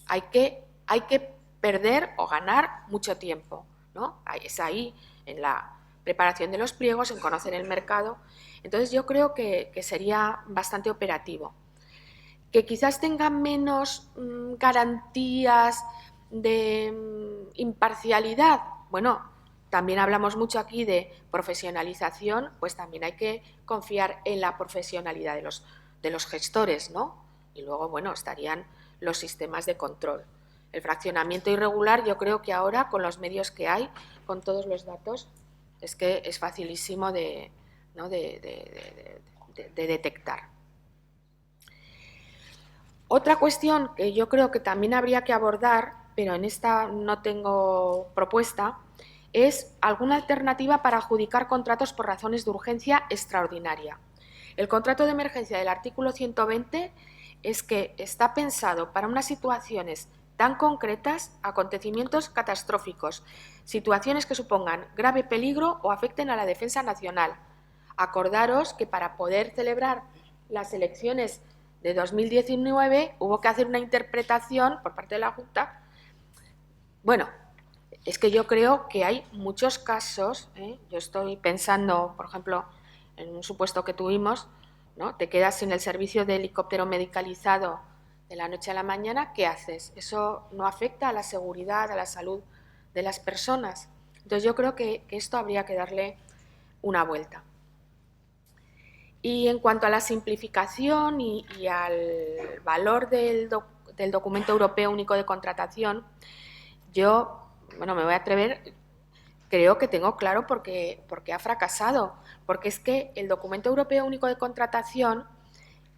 hay que perder o ganar mucho tiempo, ¿no? Es ahí en la preparación de los pliegos, en conocer el mercado. Entonces yo creo que sería bastante operativo. Que quizás tenga menos garantías de imparcialidad, bueno, también hablamos mucho aquí de profesionalización, pues también hay que confiar en la profesionalidad de los gestores, ¿no? Y luego, bueno, estarían los sistemas de control. El fraccionamiento irregular, yo creo que ahora, con los medios que hay, con todos los datos, es que es facilísimo de detectar. Otra cuestión que yo creo que también habría que abordar, pero en esta no tengo propuesta, es alguna alternativa para adjudicar contratos por razones de urgencia extraordinaria. El contrato de emergencia del artículo 120 es que está pensado para unas situaciones tan concretas, acontecimientos catastróficos, situaciones que supongan grave peligro o afecten a la defensa nacional. Acordaros que para poder celebrar las elecciones de 2019 hubo que hacer una interpretación por parte de la Junta Bueno, es que yo creo que hay muchos casos, yo estoy pensando, por ejemplo, en un supuesto que tuvimos, ¿no? Te quedas sin el servicio de helicóptero medicalizado de la noche a la mañana, ¿qué haces? Eso no afecta a la seguridad, a la salud de las personas. Entonces yo creo que esto habría que darle una vuelta. Y en cuanto a la simplificación y al valor del documento europeo único de contratación, yo, bueno, me voy a atrever, creo que tengo claro por qué ha fracasado, porque es que el documento europeo único de contratación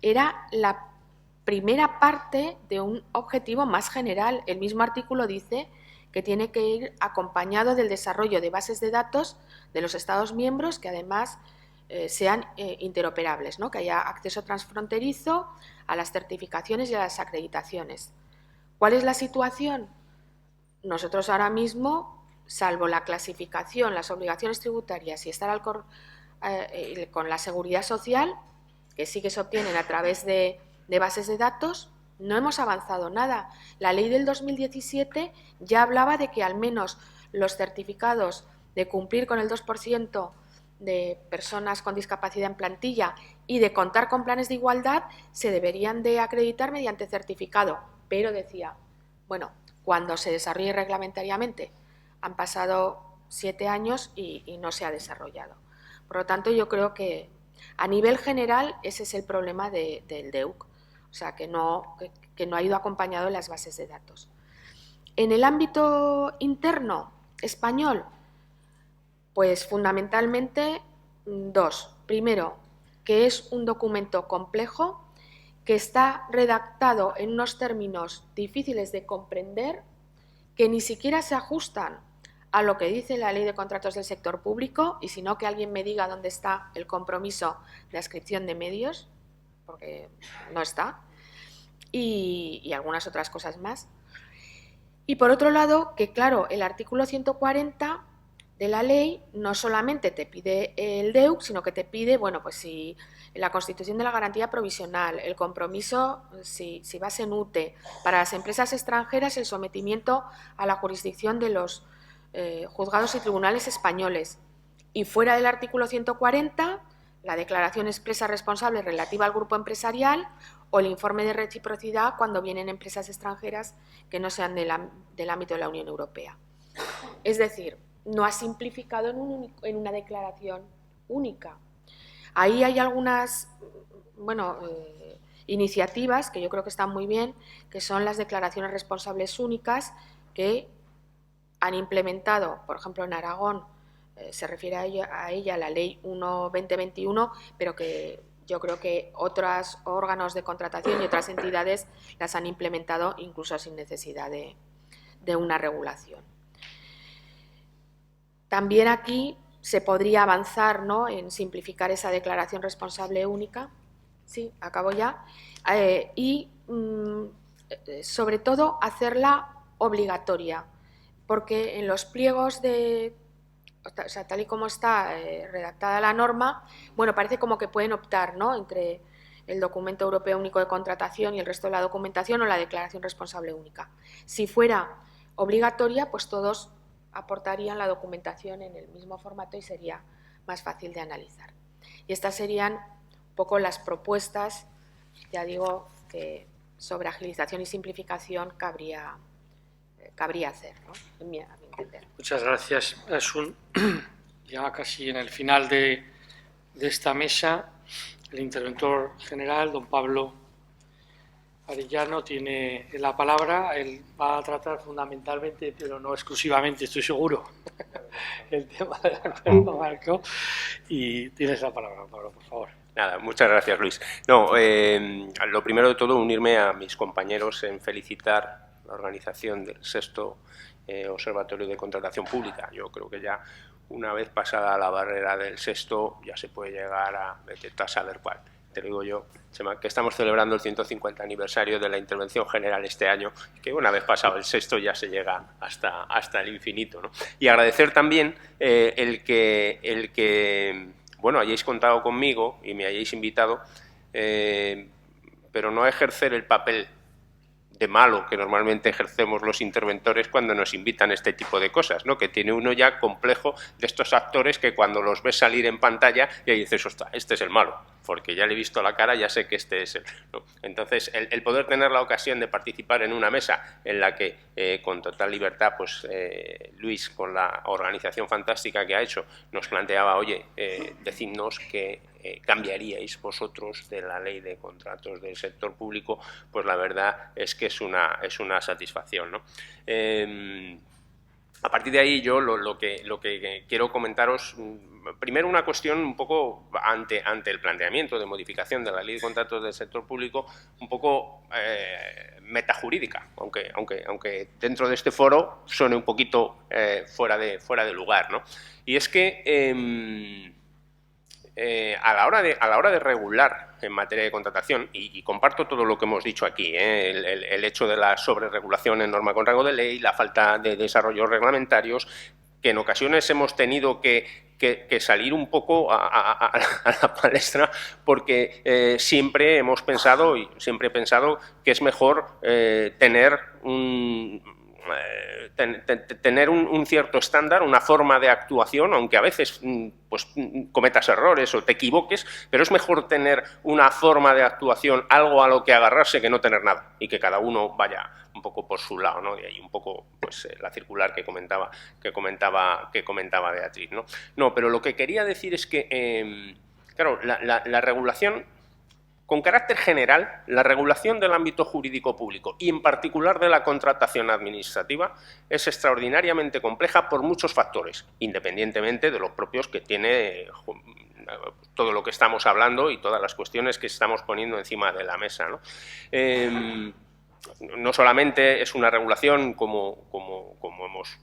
era la primera parte de un objetivo más general. El mismo artículo dice que tiene que ir acompañado del desarrollo de bases de datos de los Estados miembros que además sean interoperables, ¿no? Que haya acceso transfronterizo a las certificaciones y a las acreditaciones. ¿Cuál es la situación? Nosotros ahora mismo, salvo la clasificación, las obligaciones tributarias y estar con la seguridad social, que sí que se obtienen a través de bases de datos, no hemos avanzado nada. La ley del 2017 ya hablaba de que al menos los certificados de cumplir con el 2% de personas con discapacidad en plantilla y de contar con planes de igualdad se deberían de acreditar mediante certificado. Pero decía, bueno, cuando se desarrolle reglamentariamente han pasado 7 años y no se ha desarrollado. Por lo tanto, yo creo que a nivel general ese es el problema del DEUC, o sea, que no ha ido acompañado en las bases de datos. En el ámbito interno español, pues fundamentalmente dos. Primero, que es un documento complejo, que está redactado en unos términos difíciles de comprender, que ni siquiera se ajustan a lo que dice la Ley de Contratos del Sector Público, y si no, que alguien me diga dónde está el compromiso de adscripción de medios, porque no está, y algunas otras cosas más. Y por otro lado, que claro, el artículo 140 de la ley no solamente te pide el DEUC, sino que te pide, bueno, pues si la constitución de la garantía provisional, el compromiso, si vas en UTE, para las empresas extranjeras el sometimiento a la jurisdicción de los juzgados y tribunales españoles. Y fuera del artículo 140, la declaración expresa responsable relativa al grupo empresarial o el informe de reciprocidad cuando vienen empresas extranjeras que no sean del ámbito de la Unión Europea. Es decir, no ha simplificado en una declaración única. Ahí hay algunas, bueno, iniciativas que yo creo que están muy bien, que son las declaraciones responsables únicas que han implementado, por ejemplo, en Aragón, se refiere a ella la Ley 1/2021, pero que yo creo que otros órganos de contratación y otras entidades las han implementado incluso sin necesidad de una regulación. También aquí se podría avanzar, ¿no?, en simplificar esa declaración responsable única. Sí, acabo ya. Y sobre todo hacerla obligatoria, porque en los pliegos o sea, tal y como está redactada la norma, bueno, parece como que pueden optar, ¿no?, entre el documento europeo único de contratación y el resto de la documentación o la declaración responsable única. Si fuera obligatoria, pues todos aportarían la documentación en el mismo formato y sería más fácil de analizar. Y estas serían un poco las propuestas, ya digo, que sobre agilización y simplificación cabría hacer, ¿no?, a mi entender. Muchas gracias, Asun. Ya casi en el final de esta mesa, el interventor general, don Pablo Arellano, tiene la palabra. Él va a tratar fundamentalmente, pero no exclusivamente, estoy seguro, el tema del acuerdo marco. Y tienes la palabra, Pablo, por favor. Nada, muchas gracias, Luis. No, lo primero de todo, unirme a mis compañeros en felicitar la organización del 6º Observatorio de Contratación Pública. Yo creo que ya una vez pasada la barrera del 6º ya se puede llegar a saber cuál. Te lo digo yo, que estamos celebrando el 150 aniversario de la intervención general este año, que una vez pasado el 6º ya se llega hasta el infinito, ¿no? Y agradecer también el que bueno, hayáis contado conmigo y me hayáis invitado, pero no a ejercer el papel de malo que normalmente ejercemos los interventores cuando nos invitan a este tipo de cosas, ¿no? Que tiene uno ya complejo de estos actores que cuando los ves salir en pantalla y ahí dices, ostras, este es el malo, porque ya le he visto la cara, ya sé que este es el, ¿no? Entonces, el poder tener la ocasión de participar en una mesa en la que con total libertad, pues Luis, con la organización fantástica que ha hecho, nos planteaba, oye, decidnos que cambiaríais vosotros de la ley de contratos del sector público, pues la verdad es que es una satisfacción, ¿no? A partir de ahí yo lo que quiero comentaros, primero una cuestión un poco ante el planteamiento de modificación de la ley de contratos del sector público, un poco metajurídica, aunque dentro de este foro suene un poquito fuera de lugar, ¿no? Y es que a la hora de regular en materia de contratación, y comparto todo lo que hemos dicho aquí, el hecho de la sobreregulación en norma con rango de ley, la falta de desarrollos reglamentarios, que en ocasiones hemos tenido que salir un poco a la palestra porque siempre hemos pensado, y siempre he pensado, que es mejor tener un cierto estándar, una forma de actuación, aunque a veces pues, cometas errores o te equivoques, pero es mejor tener una forma de actuación, algo a lo que agarrarse, que no tener nada y que cada uno vaya un poco por su lado, ¿no? De ahí un poco pues, la circular que comentaba Beatriz, ¿no? No, pero lo que quería decir es que, claro, la regulación, con carácter general, la regulación del ámbito jurídico público y en particular de la contratación administrativa es extraordinariamente compleja por muchos factores, independientemente de los propios que tiene todo lo que estamos hablando y todas las cuestiones que estamos poniendo encima de la mesa, ¿no? No solamente es una regulación como hemos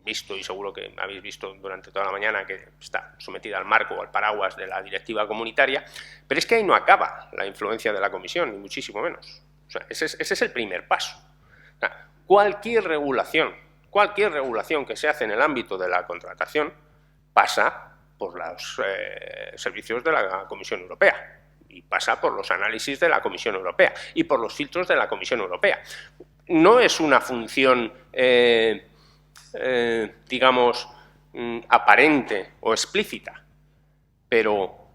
visto y seguro que habéis visto durante toda la mañana, que está sometida al marco o al paraguas de la directiva comunitaria, pero es que ahí no acaba la influencia de la Comisión, ni muchísimo menos. O sea, ese es el primer paso. O sea, cualquier regulación que se hace en el ámbito de la contratación pasa por los servicios de la Comisión Europea y pasa por los análisis de la Comisión Europea y por los filtros de la Comisión Europea. No es una función digamos, aparente o explícita, pero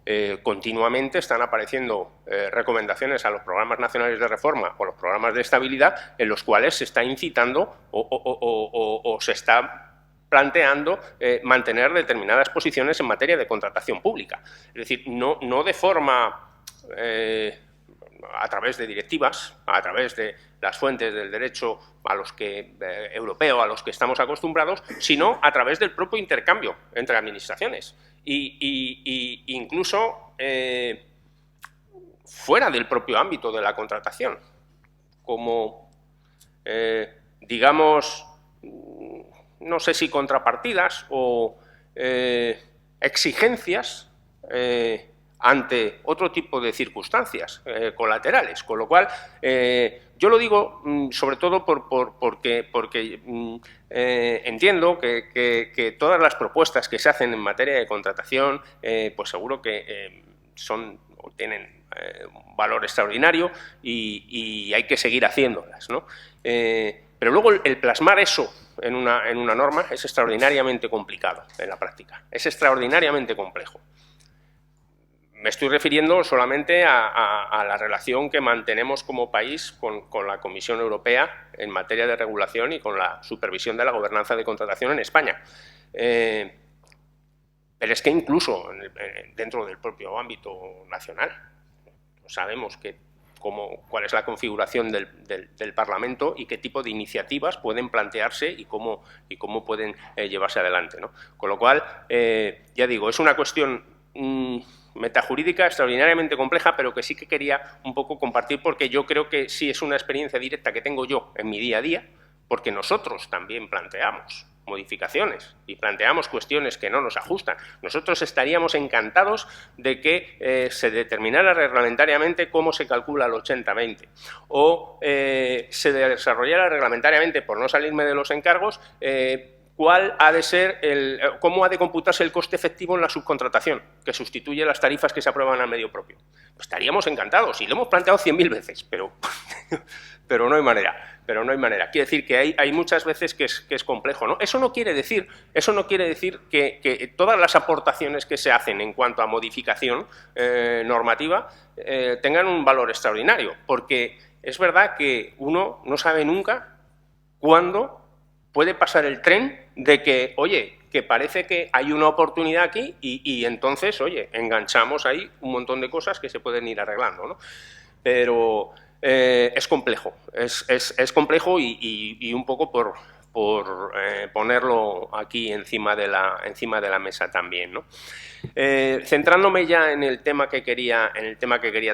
continuamente están apareciendo recomendaciones a los programas nacionales de reforma o los programas de estabilidad en los cuales se está incitando o se está planteando mantener determinadas posiciones en materia de contratación pública. Es decir, no de forma a través de directivas, a través de las fuentes del derecho a los que, europeo a los que estamos acostumbrados, sino a través del propio intercambio entre administraciones. Y incluso fuera del propio ámbito de la contratación, como, digamos, no sé si contrapartidas o exigencias ante otro tipo de circunstancias colaterales, con lo cual yo lo digo sobre todo porque entiendo que todas las propuestas que se hacen en materia de contratación pues seguro que tienen un valor extraordinario y hay que seguir haciéndolas, ¿no? Pero luego el plasmar eso en una norma es extraordinariamente complicado en la práctica, es extraordinariamente complejo. Me estoy refiriendo solamente a la relación que mantenemos como país con la Comisión Europea en materia de regulación y con la supervisión de la gobernanza de contratación en España. Pero es que incluso dentro del propio ámbito nacional sabemos cuál es la configuración del Parlamento y qué tipo de iniciativas pueden plantearse y cómo pueden llevarse adelante, ¿no? Con lo cual, ya digo, es una cuestión metajurídica extraordinariamente compleja, pero que sí que quería un poco compartir porque yo creo que sí es una experiencia directa que tengo yo en mi día a día, porque nosotros también planteamos modificaciones y planteamos cuestiones que no nos ajustan. Nosotros estaríamos encantados de que se determinara reglamentariamente cómo se calcula el 80-20 o se desarrollara reglamentariamente, por no salirme de los encargos, cuál ha de ser cómo ha de computarse el coste efectivo en la subcontratación, que sustituye las tarifas que se aprueban al medio propio. Pues estaríamos encantados y lo hemos planteado 100.000 veces, pero pero no hay manera. Quiere decir que hay muchas veces que es complejo, ¿no? Eso no quiere decir que todas las aportaciones que se hacen en cuanto a modificación normativa tengan un valor extraordinario, porque es verdad que uno no sabe nunca cuándo puede pasar el tren de que, oye, que parece que hay una oportunidad aquí y entonces, oye, enganchamos ahí un montón de cosas que se pueden ir arreglando, ¿no? Pero es complejo, es complejo y un poco por ponerlo aquí encima de la mesa también, ¿no? Centrándome ya en el tema que quería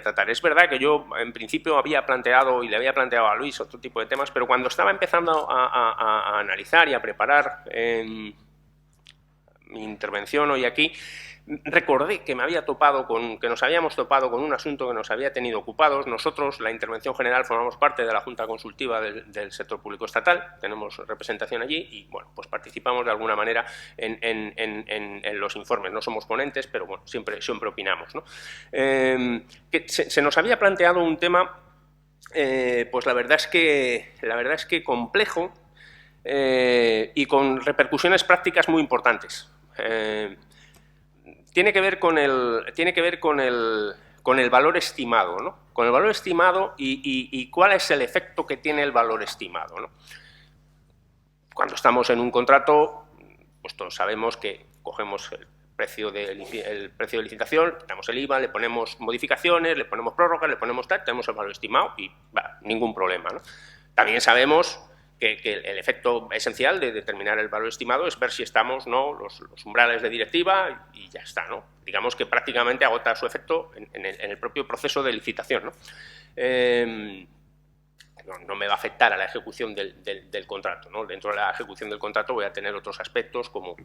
tratar. Es verdad que yo en principio había planteado y le había planteado a Luis otro tipo de temas, pero cuando estaba empezando a analizar y a preparar mi intervención hoy aquí, recordé que nos habíamos topado con un asunto que nos había tenido ocupados. Nosotros, la Intervención General, formamos parte de la Junta Consultiva del Sector Público Estatal, tenemos representación allí y, bueno, pues participamos de alguna manera en los informes. No somos ponentes, pero, bueno, siempre opinamos, ¿no? Que se nos había planteado un tema, pues la verdad es que complejo y con repercusiones prácticas muy importantes. Tiene que ver con el valor estimado, ¿no? Con el valor estimado y cuál es el efecto que tiene el valor estimado, ¿no? Cuando estamos en un contrato, pues todos sabemos que cogemos el precio de licitación, quitamos el IVA, le ponemos modificaciones, le ponemos prórrogas, le ponemos tal, tenemos el valor estimado y ningún problema, ¿no? También sabemos que el efecto esencial de determinar el valor estimado es ver si estamos, ¿no?, los umbrales de directiva y ya está, ¿no? Digamos que prácticamente agota su efecto en el propio proceso de licitación, ¿no? No me va a afectar a la ejecución del contrato, ¿no? Dentro de la ejecución del contrato voy a tener otros aspectos como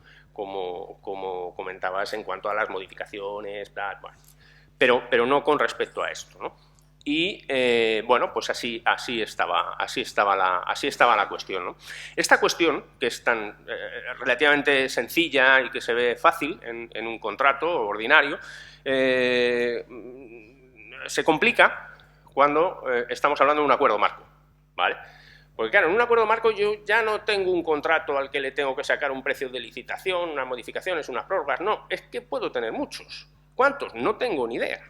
comentabas en cuanto a las modificaciones, bla, bla, pero no con respecto a esto, ¿no? Y, bueno, pues así estaba la cuestión, ¿no? Esta cuestión, que es tan relativamente sencilla y que se ve fácil en un contrato ordinario, se complica cuando estamos hablando de un acuerdo marco, ¿vale? Porque, claro, en un acuerdo marco yo ya no tengo un contrato al que le tengo que sacar un precio de licitación, unas modificaciones, unas prórrogas, no, es que puedo tener muchos. ¿Cuántos? No tengo ni idea.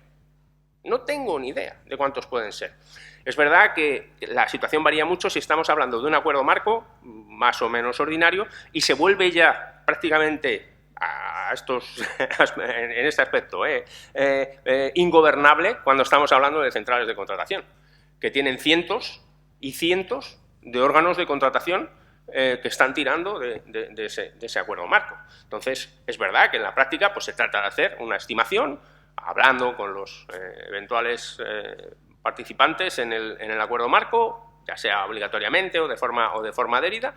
No tengo ni idea de cuántos pueden ser. Es verdad que la situación varía mucho si estamos hablando de un acuerdo marco, más o menos ordinario, y se vuelve ya prácticamente en este aspecto ingobernable cuando estamos hablando de centrales de contratación, que tienen cientos y cientos de órganos de contratación que están tirando de ese acuerdo marco. Entonces, es verdad que en la práctica pues, se trata de hacer una estimación, hablando con los eventuales participantes en el acuerdo marco, ya sea obligatoriamente o de forma adherida,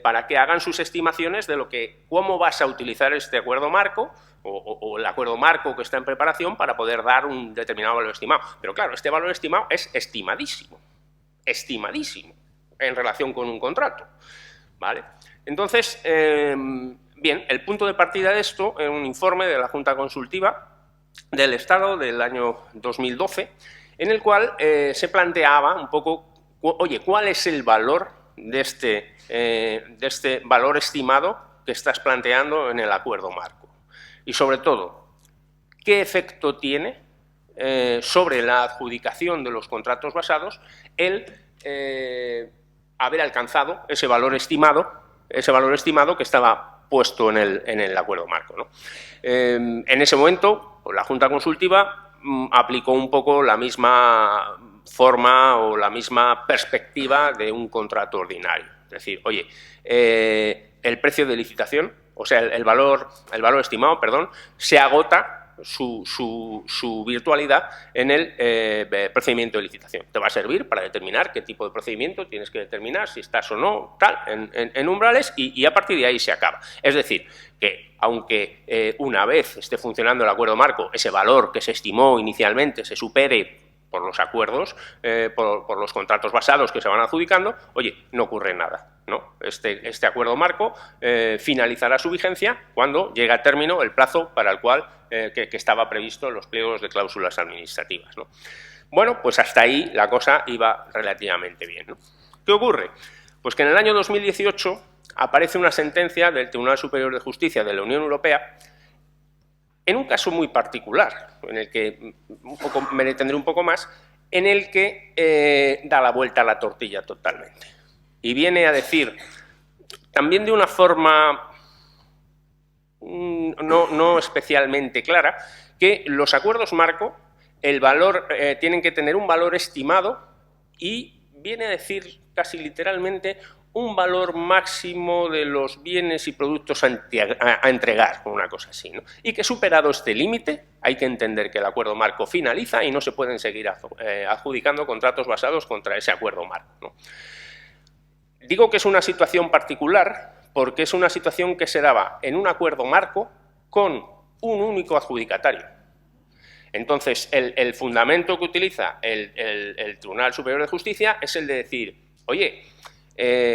para que hagan sus estimaciones de cómo vas a utilizar este acuerdo marco o el acuerdo marco que está en preparación para poder dar un determinado valor estimado. Pero claro, este valor estimado es estimadísimo en relación con un contrato, ¿vale? Entonces, bien, el punto de partida de esto es un informe de la Junta Consultiva del Estado del año 2012, en el cual se planteaba un poco, oye, ¿cuál es el valor de este valor estimado que estás planteando en el acuerdo marco? Y sobre todo, ¿qué efecto tiene sobre la adjudicación de los contratos basados el haber alcanzado ese valor estimado que estaba puesto en el acuerdo marco, ¿no? En ese momento, la Junta Consultiva aplicó un poco la misma forma o la misma perspectiva de un contrato ordinario. Es decir, oye, el precio de licitación, o sea, el valor estimado, perdón, se agota su virtualidad en el procedimiento de licitación. Te va a servir para determinar qué tipo de procedimiento tienes que determinar, si estás o no, tal, en umbrales, y a partir de ahí se acaba. Es decir, que aunque una vez esté funcionando el acuerdo marco, ese valor que se estimó inicialmente se supere por los acuerdos, por los contratos basados que se van adjudicando, oye, no ocurre nada, ¿no? Este acuerdo marco finalizará su vigencia cuando llegue a término el plazo para el cual que estaba previsto en los pliegos de cláusulas administrativas, ¿no? Bueno, pues hasta ahí la cosa iba relativamente bien, ¿no? ¿Qué ocurre? Pues que en el año 2018 aparece una sentencia del Tribunal Superior de Justicia de la Unión Europea en un caso muy particular, en el que me detendré un poco más, en el que da la vuelta a la tortilla totalmente. Y viene a decir, también de una forma no especialmente clara, que los acuerdos marco, el valor, tienen que tener un valor estimado y viene a decir casi literalmente un valor máximo de los bienes y productos a entregar, una cosa así, ¿no? Y que superado este límite, hay que entender que el acuerdo marco finaliza y no se pueden seguir adjudicando contratos basados contra ese acuerdo marco, ¿no? Digo que es una situación particular porque es una situación que se daba en un acuerdo marco con un único adjudicatario. Entonces, el fundamento que utiliza el Tribunal Superior de Justicia es el de decir, oye,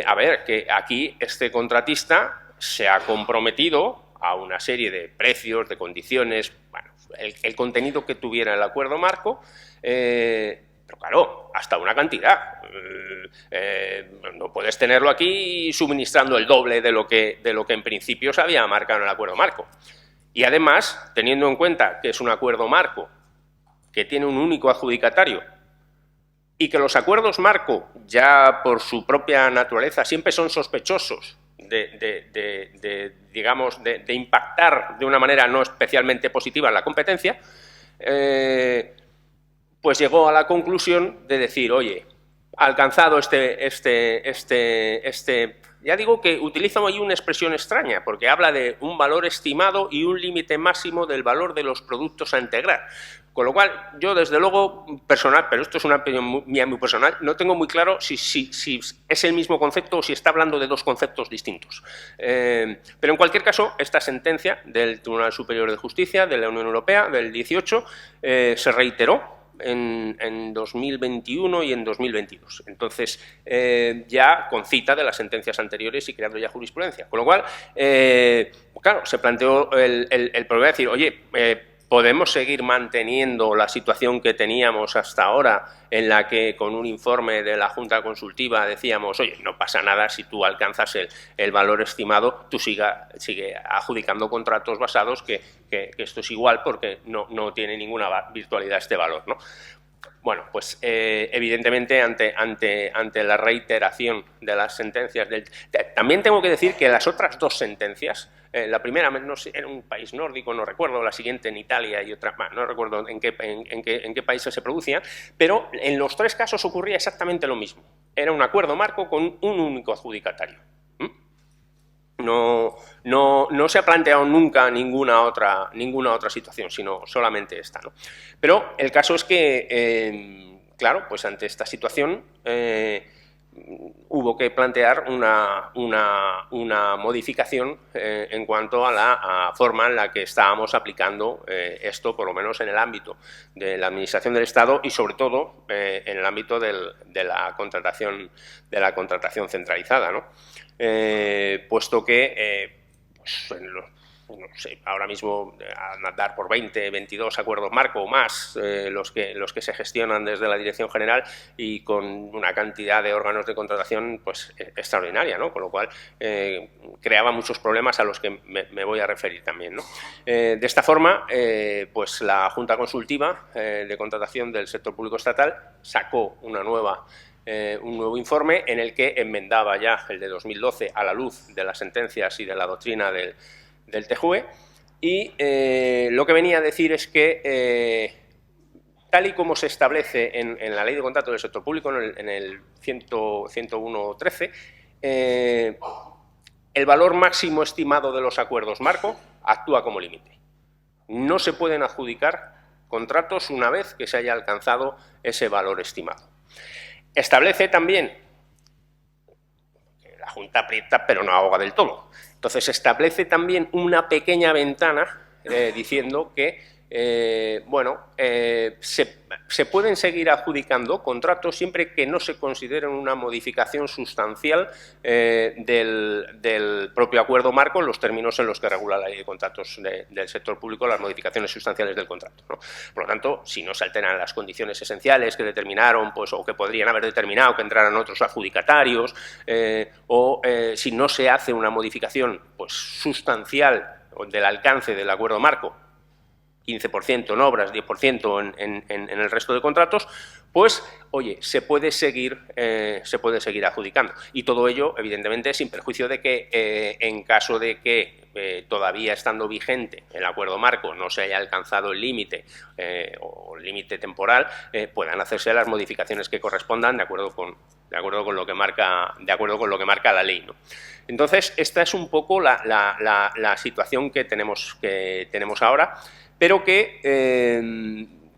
a ver, que aquí este contratista se ha comprometido a una serie de precios, de condiciones, bueno, el contenido que tuviera el acuerdo marco, pero claro, hasta una cantidad. No puedes tenerlo aquí suministrando el doble de lo que en principio se había marcado en el acuerdo marco. Y además, teniendo en cuenta que es un acuerdo marco que tiene un único adjudicatario y que los acuerdos marco, ya por su propia naturaleza, siempre son sospechosos digamos, de impactar de una manera no especialmente positiva en la competencia, pues llegó a la conclusión de decir, oye, alcanzado ya digo que utiliza ahí una expresión extraña, porque habla de un valor estimado y un límite máximo del valor de los productos a integrar. Con lo cual, yo desde luego, personal, pero esto es una opinión mía muy personal, no tengo muy claro si es el mismo concepto o si está hablando de dos conceptos distintos. Pero en cualquier caso, esta sentencia del Tribunal Superior de Justicia de la Unión Europea del 18 se reiteró en 2021 y en 2022. Entonces, ya con cita de las sentencias anteriores y creando ya jurisprudencia. Con lo cual, claro, se planteó el problema de decir, oye, ¿podemos seguir manteniendo la situación que teníamos hasta ahora en la que con un informe de la Junta Consultiva decíamos, oye, no pasa nada si tú alcanzas el valor estimado, tú sigue adjudicando contratos basados que esto es igual porque no tiene ninguna virtualidad este valor, ¿no? Bueno, pues evidentemente ante la reiteración de las sentencias también tengo que decir que las otras dos sentencias, la primera no sé, en un país nórdico, no recuerdo, la siguiente en Italia y otra, no recuerdo en qué países se producían, pero en los tres casos ocurría exactamente lo mismo. Era un acuerdo marco con un único adjudicatario. No se ha planteado nunca ninguna otra situación, sino solamente esta, ¿no? Pero el caso es que, claro, pues ante esta situación hubo que plantear una modificación en cuanto a la forma en la que estábamos aplicando esto, por lo menos en el ámbito de la Administración del Estado y, sobre todo, en el ámbito de la contratación centralizada, ¿no? Puesto que pues, no sé, ahora mismo a dar por 20, 22 acuerdos marco o más los que se gestionan desde la Dirección General y con una cantidad de órganos de contratación pues extraordinaria, ¿no? Con lo cual creaba muchos problemas a los que me voy a referir también, ¿no? De esta forma, pues la Junta Consultiva de Contratación del Sector Público Estatal sacó un nuevo informe en el que enmendaba ya el de 2012 a la luz de las sentencias y de la doctrina del TJUE y lo que venía a decir es que tal y como se establece en la Ley de Contratos del Sector Público, en el 101.13, el valor máximo estimado de los acuerdos marco actúa como límite. No se pueden adjudicar contratos una vez que se haya alcanzado ese valor estimado. Establece también que la Junta aprieta pero no ahoga del todo. Entonces establece también una pequeña ventana diciendo que se pueden seguir adjudicando contratos siempre que no se consideren una modificación sustancial del propio acuerdo marco en los términos en los que regula la ley de contratos del sector público, las modificaciones sustanciales del contrato, ¿no? Por lo tanto, si no se alteran las condiciones esenciales que determinaron, pues, o que podrían haber determinado que entraran otros adjudicatarios, si no se hace una modificación, pues, sustancial del alcance del acuerdo marco, 15% en obras, 10% en el resto de contratos, pues, oye, se puede seguir adjudicando. Y todo ello, evidentemente, sin perjuicio de que, en caso de que todavía estando vigente el acuerdo marco no se haya alcanzado el límite o el límite temporal, puedan hacerse las modificaciones que correspondan de acuerdo con lo que marca la ley, ¿no? Entonces, esta es un poco la situación que tenemos ahora, pero que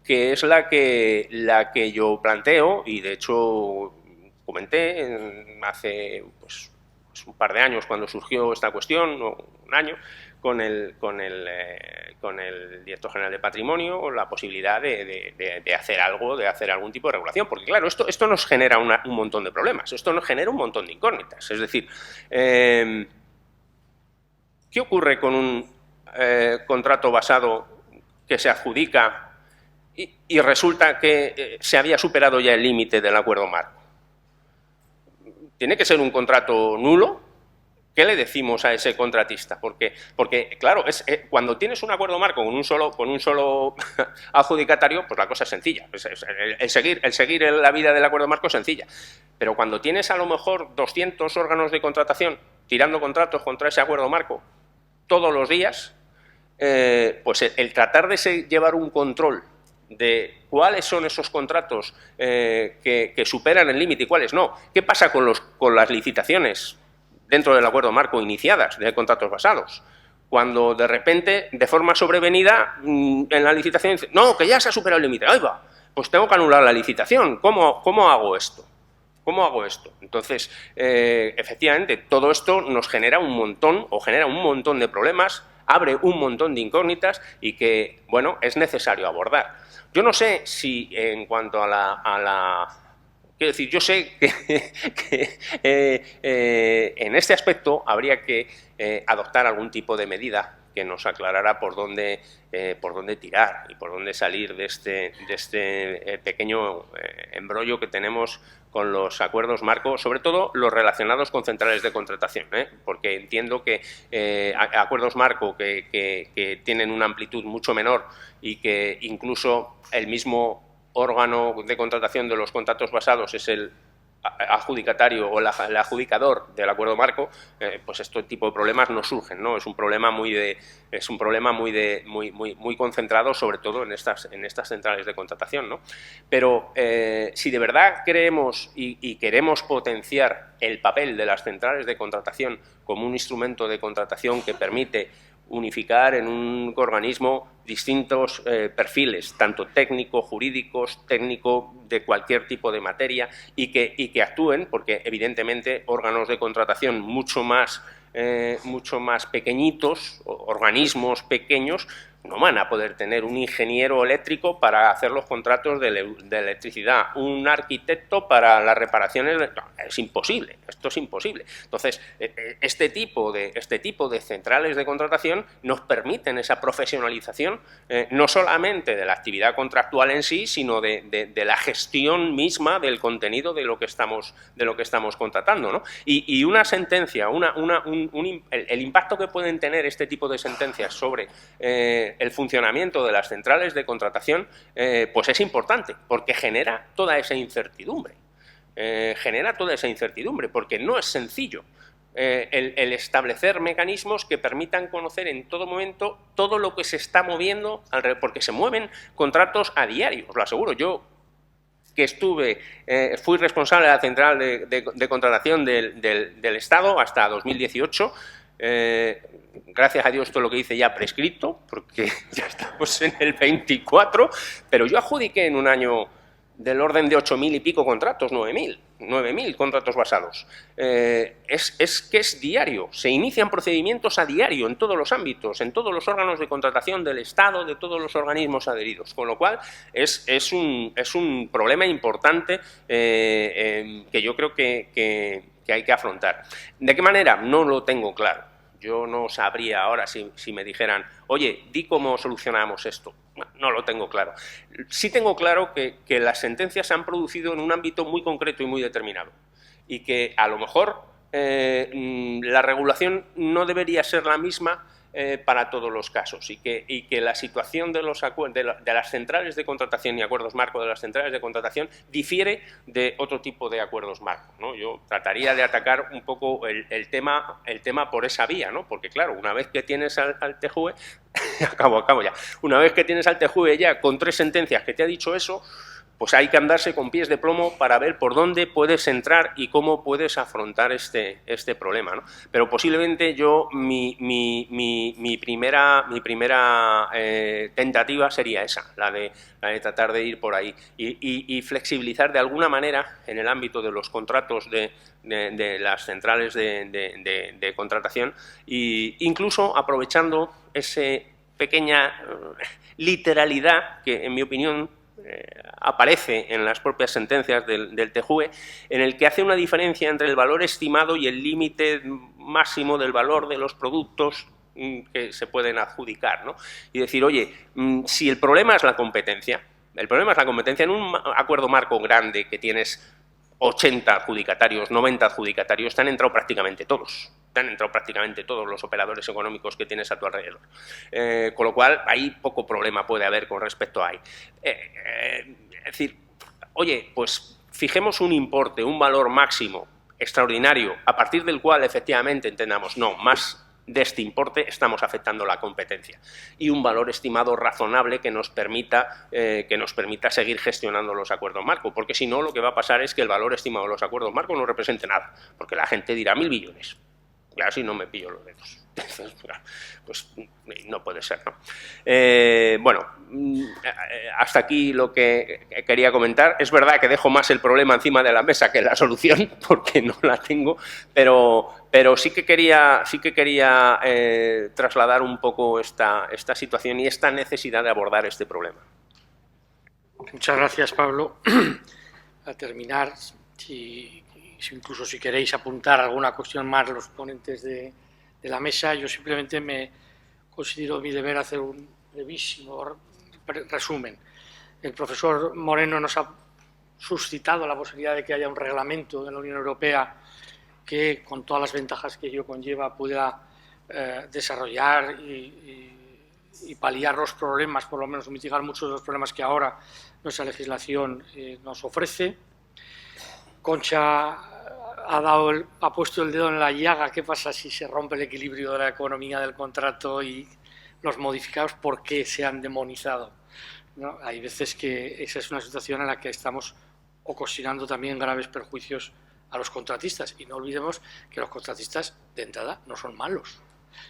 es la que yo planteo, y de hecho comenté hace pues, un par de años cuando surgió esta cuestión, o un año, con el director general de Patrimonio, la posibilidad de hacer algo, de hacer algún tipo de regulación, porque claro, esto nos genera un montón de problemas, esto nos genera un montón de incógnitas, es decir, ¿qué ocurre con un contrato basado que se adjudica y resulta que se había superado ya el límite del acuerdo marco? ¿Tiene que ser un contrato nulo? ¿Qué le decimos a ese contratista? Porque claro, cuando tienes un acuerdo marco con un solo adjudicatario, pues la cosa es sencilla. El seguir la vida del acuerdo marco es sencilla. Pero cuando tienes a lo mejor 200 órganos de contratación tirando contratos contra ese acuerdo marco todos los días, pues el tratar de llevar un control de cuáles son esos contratos que superan el límite y cuáles no. ¿Qué pasa con las licitaciones dentro del acuerdo marco iniciadas de contratos basados? Cuando de repente, de forma sobrevenida, en la licitación dice, no, que ya se ha superado el límite, ¡ahí va! Pues tengo que anular la licitación. ¿Cómo hago esto? ¿Cómo hago esto? Entonces, efectivamente, todo esto nos genera un montón de problemas, abre un montón de incógnitas y que, bueno, es necesario abordar. Yo no sé si en cuanto a la quiero decir, yo sé que en este aspecto habría que adoptar algún tipo de medida que nos aclarara por dónde tirar y por dónde salir de este pequeño embrollo que tenemos con los acuerdos marco, sobre todo los relacionados con centrales de contratación, porque entiendo que acuerdos marco que tienen una amplitud mucho menor y que incluso el mismo órgano de contratación de los contratos basados es el adjudicatario o el adjudicador del acuerdo marco, pues este tipo de problemas no surgen, ¿no? Es un problema muy concentrado, sobre todo en estas centrales de contratación, ¿no? Pero si de verdad creemos y queremos potenciar el papel de las centrales de contratación como un instrumento de contratación que permite unificar en un organismo distintos perfiles, tanto técnico, jurídicos, técnico, de cualquier tipo de materia, y que actúen, porque evidentemente órganos de contratación mucho más pequeñitos, organismos pequeños, no van a poder tener un ingeniero eléctrico para hacer los contratos de electricidad, un arquitecto para las reparaciones, no, es imposible, esto es imposible. Entonces, este tipo de centrales de contratación nos permiten esa profesionalización, no solamente de la actividad contractual en sí, sino de la gestión misma del contenido de lo que estamos contratando, ¿no? Y una sentencia, el impacto que pueden tener este tipo de sentencias sobre el funcionamiento de las centrales de contratación, pues es importante, porque genera toda esa incertidumbre. Porque no es sencillo el establecer mecanismos que permitan conocer en todo momento todo lo que se está moviendo, porque se mueven contratos a diario, os lo aseguro. Yo, que fui responsable de la central de contratación del Estado hasta 2018, gracias a Dios todo lo que hice ya ha prescrito, porque ya estamos en el 24, pero yo adjudiqué en un año del orden de 8.000 y pico contratos, 9.000. 9.000 contratos basados. Es diario, se inician procedimientos a diario en todos los ámbitos, en todos los órganos de contratación del Estado, de todos los organismos adheridos, con lo cual es un problema importante que yo creo que hay que afrontar. ¿De qué manera? No lo tengo claro. Yo no sabría ahora si me dijeran, oye, di cómo solucionamos esto. No lo tengo claro. Sí tengo claro que las sentencias se han producido en un ámbito muy concreto y muy determinado y que a lo mejor la regulación no debería ser la misma para todos los casos y que la situación de las centrales de contratación y acuerdos marco de las centrales de contratación difiere de otro tipo de acuerdos marco, ¿no? Yo trataría de atacar un poco el tema por esa vía, ¿no? Porque claro, una vez que tienes al TJUE, acabo ya, una vez que tienes al TJUE ya con 3 sentencias que te ha dicho eso, pues hay que andarse con pies de plomo para ver por dónde puedes entrar y cómo puedes afrontar este problema, ¿no? Pero posiblemente yo, mi primera tentativa sería esa, la de tratar de ir por ahí y flexibilizar de alguna manera en el ámbito de los contratos de las centrales de contratación e incluso aprovechando esa pequeña literalidad que, en mi opinión, aparece en las propias sentencias del TJUE, en el que hace una diferencia entre el valor estimado y el límite máximo del valor de los productos que se pueden adjudicar, ¿no? Y decir, oye, si el problema es la competencia, en un acuerdo marco grande que tienes 80 adjudicatarios, 90 adjudicatarios, te han entrado prácticamente todos. Te han entrado prácticamente todos los operadores económicos que tienes a tu alrededor. Con lo cual, ahí poco problema puede haber con respecto a ahí. Es decir, oye, pues fijemos un importe, un valor máximo extraordinario, a partir del cual efectivamente entendamos, no, más de este importe estamos afectando la competencia, y un valor estimado razonable que nos permita seguir gestionando los acuerdos marco, porque si no, lo que va a pasar es que el valor estimado de los acuerdos marco no represente nada, porque la gente dirá 1.000 millones. Claro, si no me pillo los dedos. Entonces, pues no puede ser, ¿no? Bueno, hasta aquí lo que quería comentar. Es verdad que dejo más el problema encima de la mesa que la solución, porque no la tengo, pero sí que quería trasladar un poco esta situación y esta necesidad de abordar este problema. Muchas gracias, Pablo. A terminar, incluso si queréis apuntar alguna cuestión más los ponentes de la mesa, yo simplemente me considero mi deber hacer un brevísimo resumen. El profesor Moreno nos ha suscitado la posibilidad de que haya un reglamento de la Unión Europea que, con todas las ventajas que ello conlleva, pueda desarrollar y paliar los problemas, por lo menos mitigar muchos de los problemas que ahora nuestra legislación nos ofrece. Concha ha puesto el dedo en la llaga. ¿Qué pasa si se rompe el equilibrio de la economía del contrato y los modificados, por qué se han demonizado, ¿no? Hay veces que esa es una situación en la que estamos ocasionando también graves perjuicios a los contratistas, y no olvidemos que los contratistas de entrada no son malos,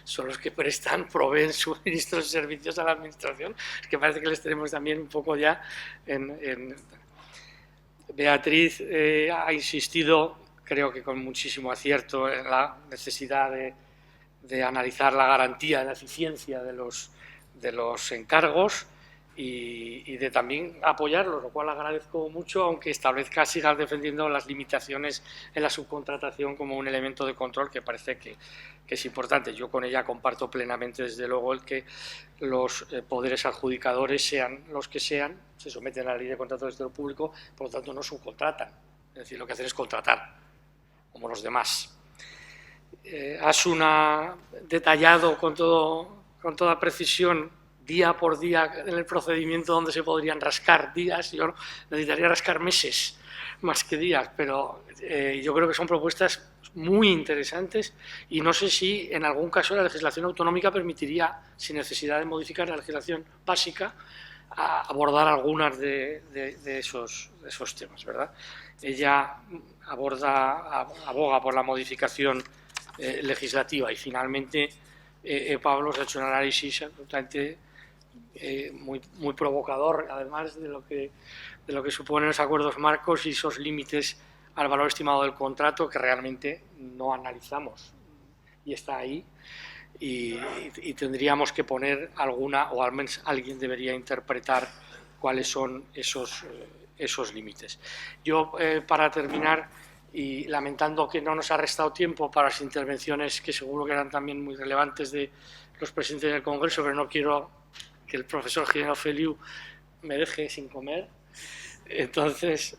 son los que proveen suministros y servicios a la administración. Es que parece que les tenemos también un poco ya en... Beatriz ha insistido, creo que con muchísimo acierto, en la necesidad de analizar la garantía, la eficiencia de los encargos y de también apoyarlos, lo cual agradezco mucho, aunque sigas defendiendo las limitaciones en la subcontratación como un elemento de control que parece que es importante. Yo con ella comparto plenamente, desde luego, el que los poderes adjudicadores, sean los que sean, se someten a la ley de contratos del sector público, por lo tanto no subcontratan, es decir, lo que hacen es contratar, como los demás. Asun ha detallado con toda precisión, día por día, en el procedimiento donde se podrían rascar días. Yo necesitaría rascar meses más que días, pero yo creo que son propuestas muy interesantes, y no sé si en algún caso la legislación autonómica permitiría, sin necesidad de modificar la legislación básica, abordar algunas de esos temas, ¿verdad? Ella aboga por la modificación legislativa, y finalmente Pablo se ha hecho un análisis absolutamente muy provocador, además de lo que suponen los acuerdos marcos y esos límites al valor estimado del contrato que realmente no analizamos y está ahí, y tendríamos que poner alguna, o al menos alguien debería interpretar cuáles son esos límites. Yo, para terminar, y lamentando que no nos ha restado tiempo para las intervenciones que seguro que eran también muy relevantes de los presentes del Congreso, pero no quiero que el profesor Gimeno Feliu me deje sin comer, entonces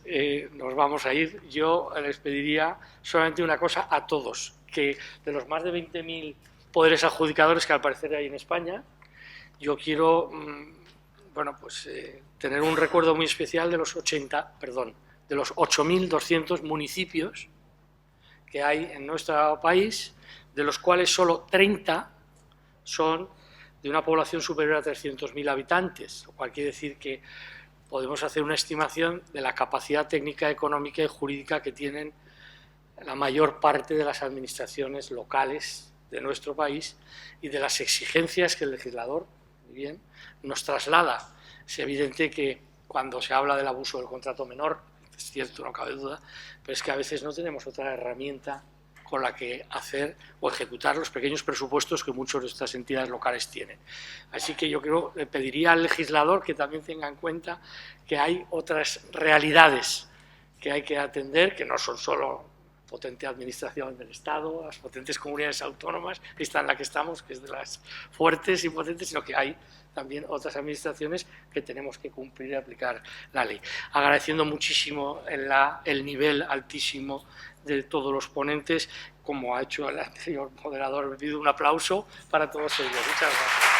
nos vamos a ir. Yo les pediría solamente una cosa a todos, que de los más de 20.000 poderes adjudicadores que al parecer hay en España, yo quiero tener un recuerdo muy especial de los 8.200 municipios que hay en nuestro país, de los cuales solo 30 son de una población superior a 300.000 habitantes, lo cual quiere decir que podemos hacer una estimación de la capacidad técnica, económica y jurídica que tienen la mayor parte de las administraciones locales de nuestro país y de las exigencias que el legislador, muy bien, nos traslada. Es evidente que cuando se habla del abuso del contrato menor, es cierto, no cabe duda, pero es que a veces no tenemos otra herramienta con la que hacer o ejecutar los pequeños presupuestos que muchas de estas entidades locales tienen. Así que yo creo, le pediría al legislador que también tenga en cuenta que hay otras realidades que hay que atender, que no son solo potente administración del Estado, las potentes comunidades autónomas, esta en la que estamos, que es de las fuertes y potentes, sino que hay también otras administraciones que tenemos que cumplir y aplicar la ley. Agradeciendo muchísimo el nivel altísimo de todos los ponentes, como ha hecho el anterior moderador, he pedido un aplauso para todos ellos. Muchas gracias.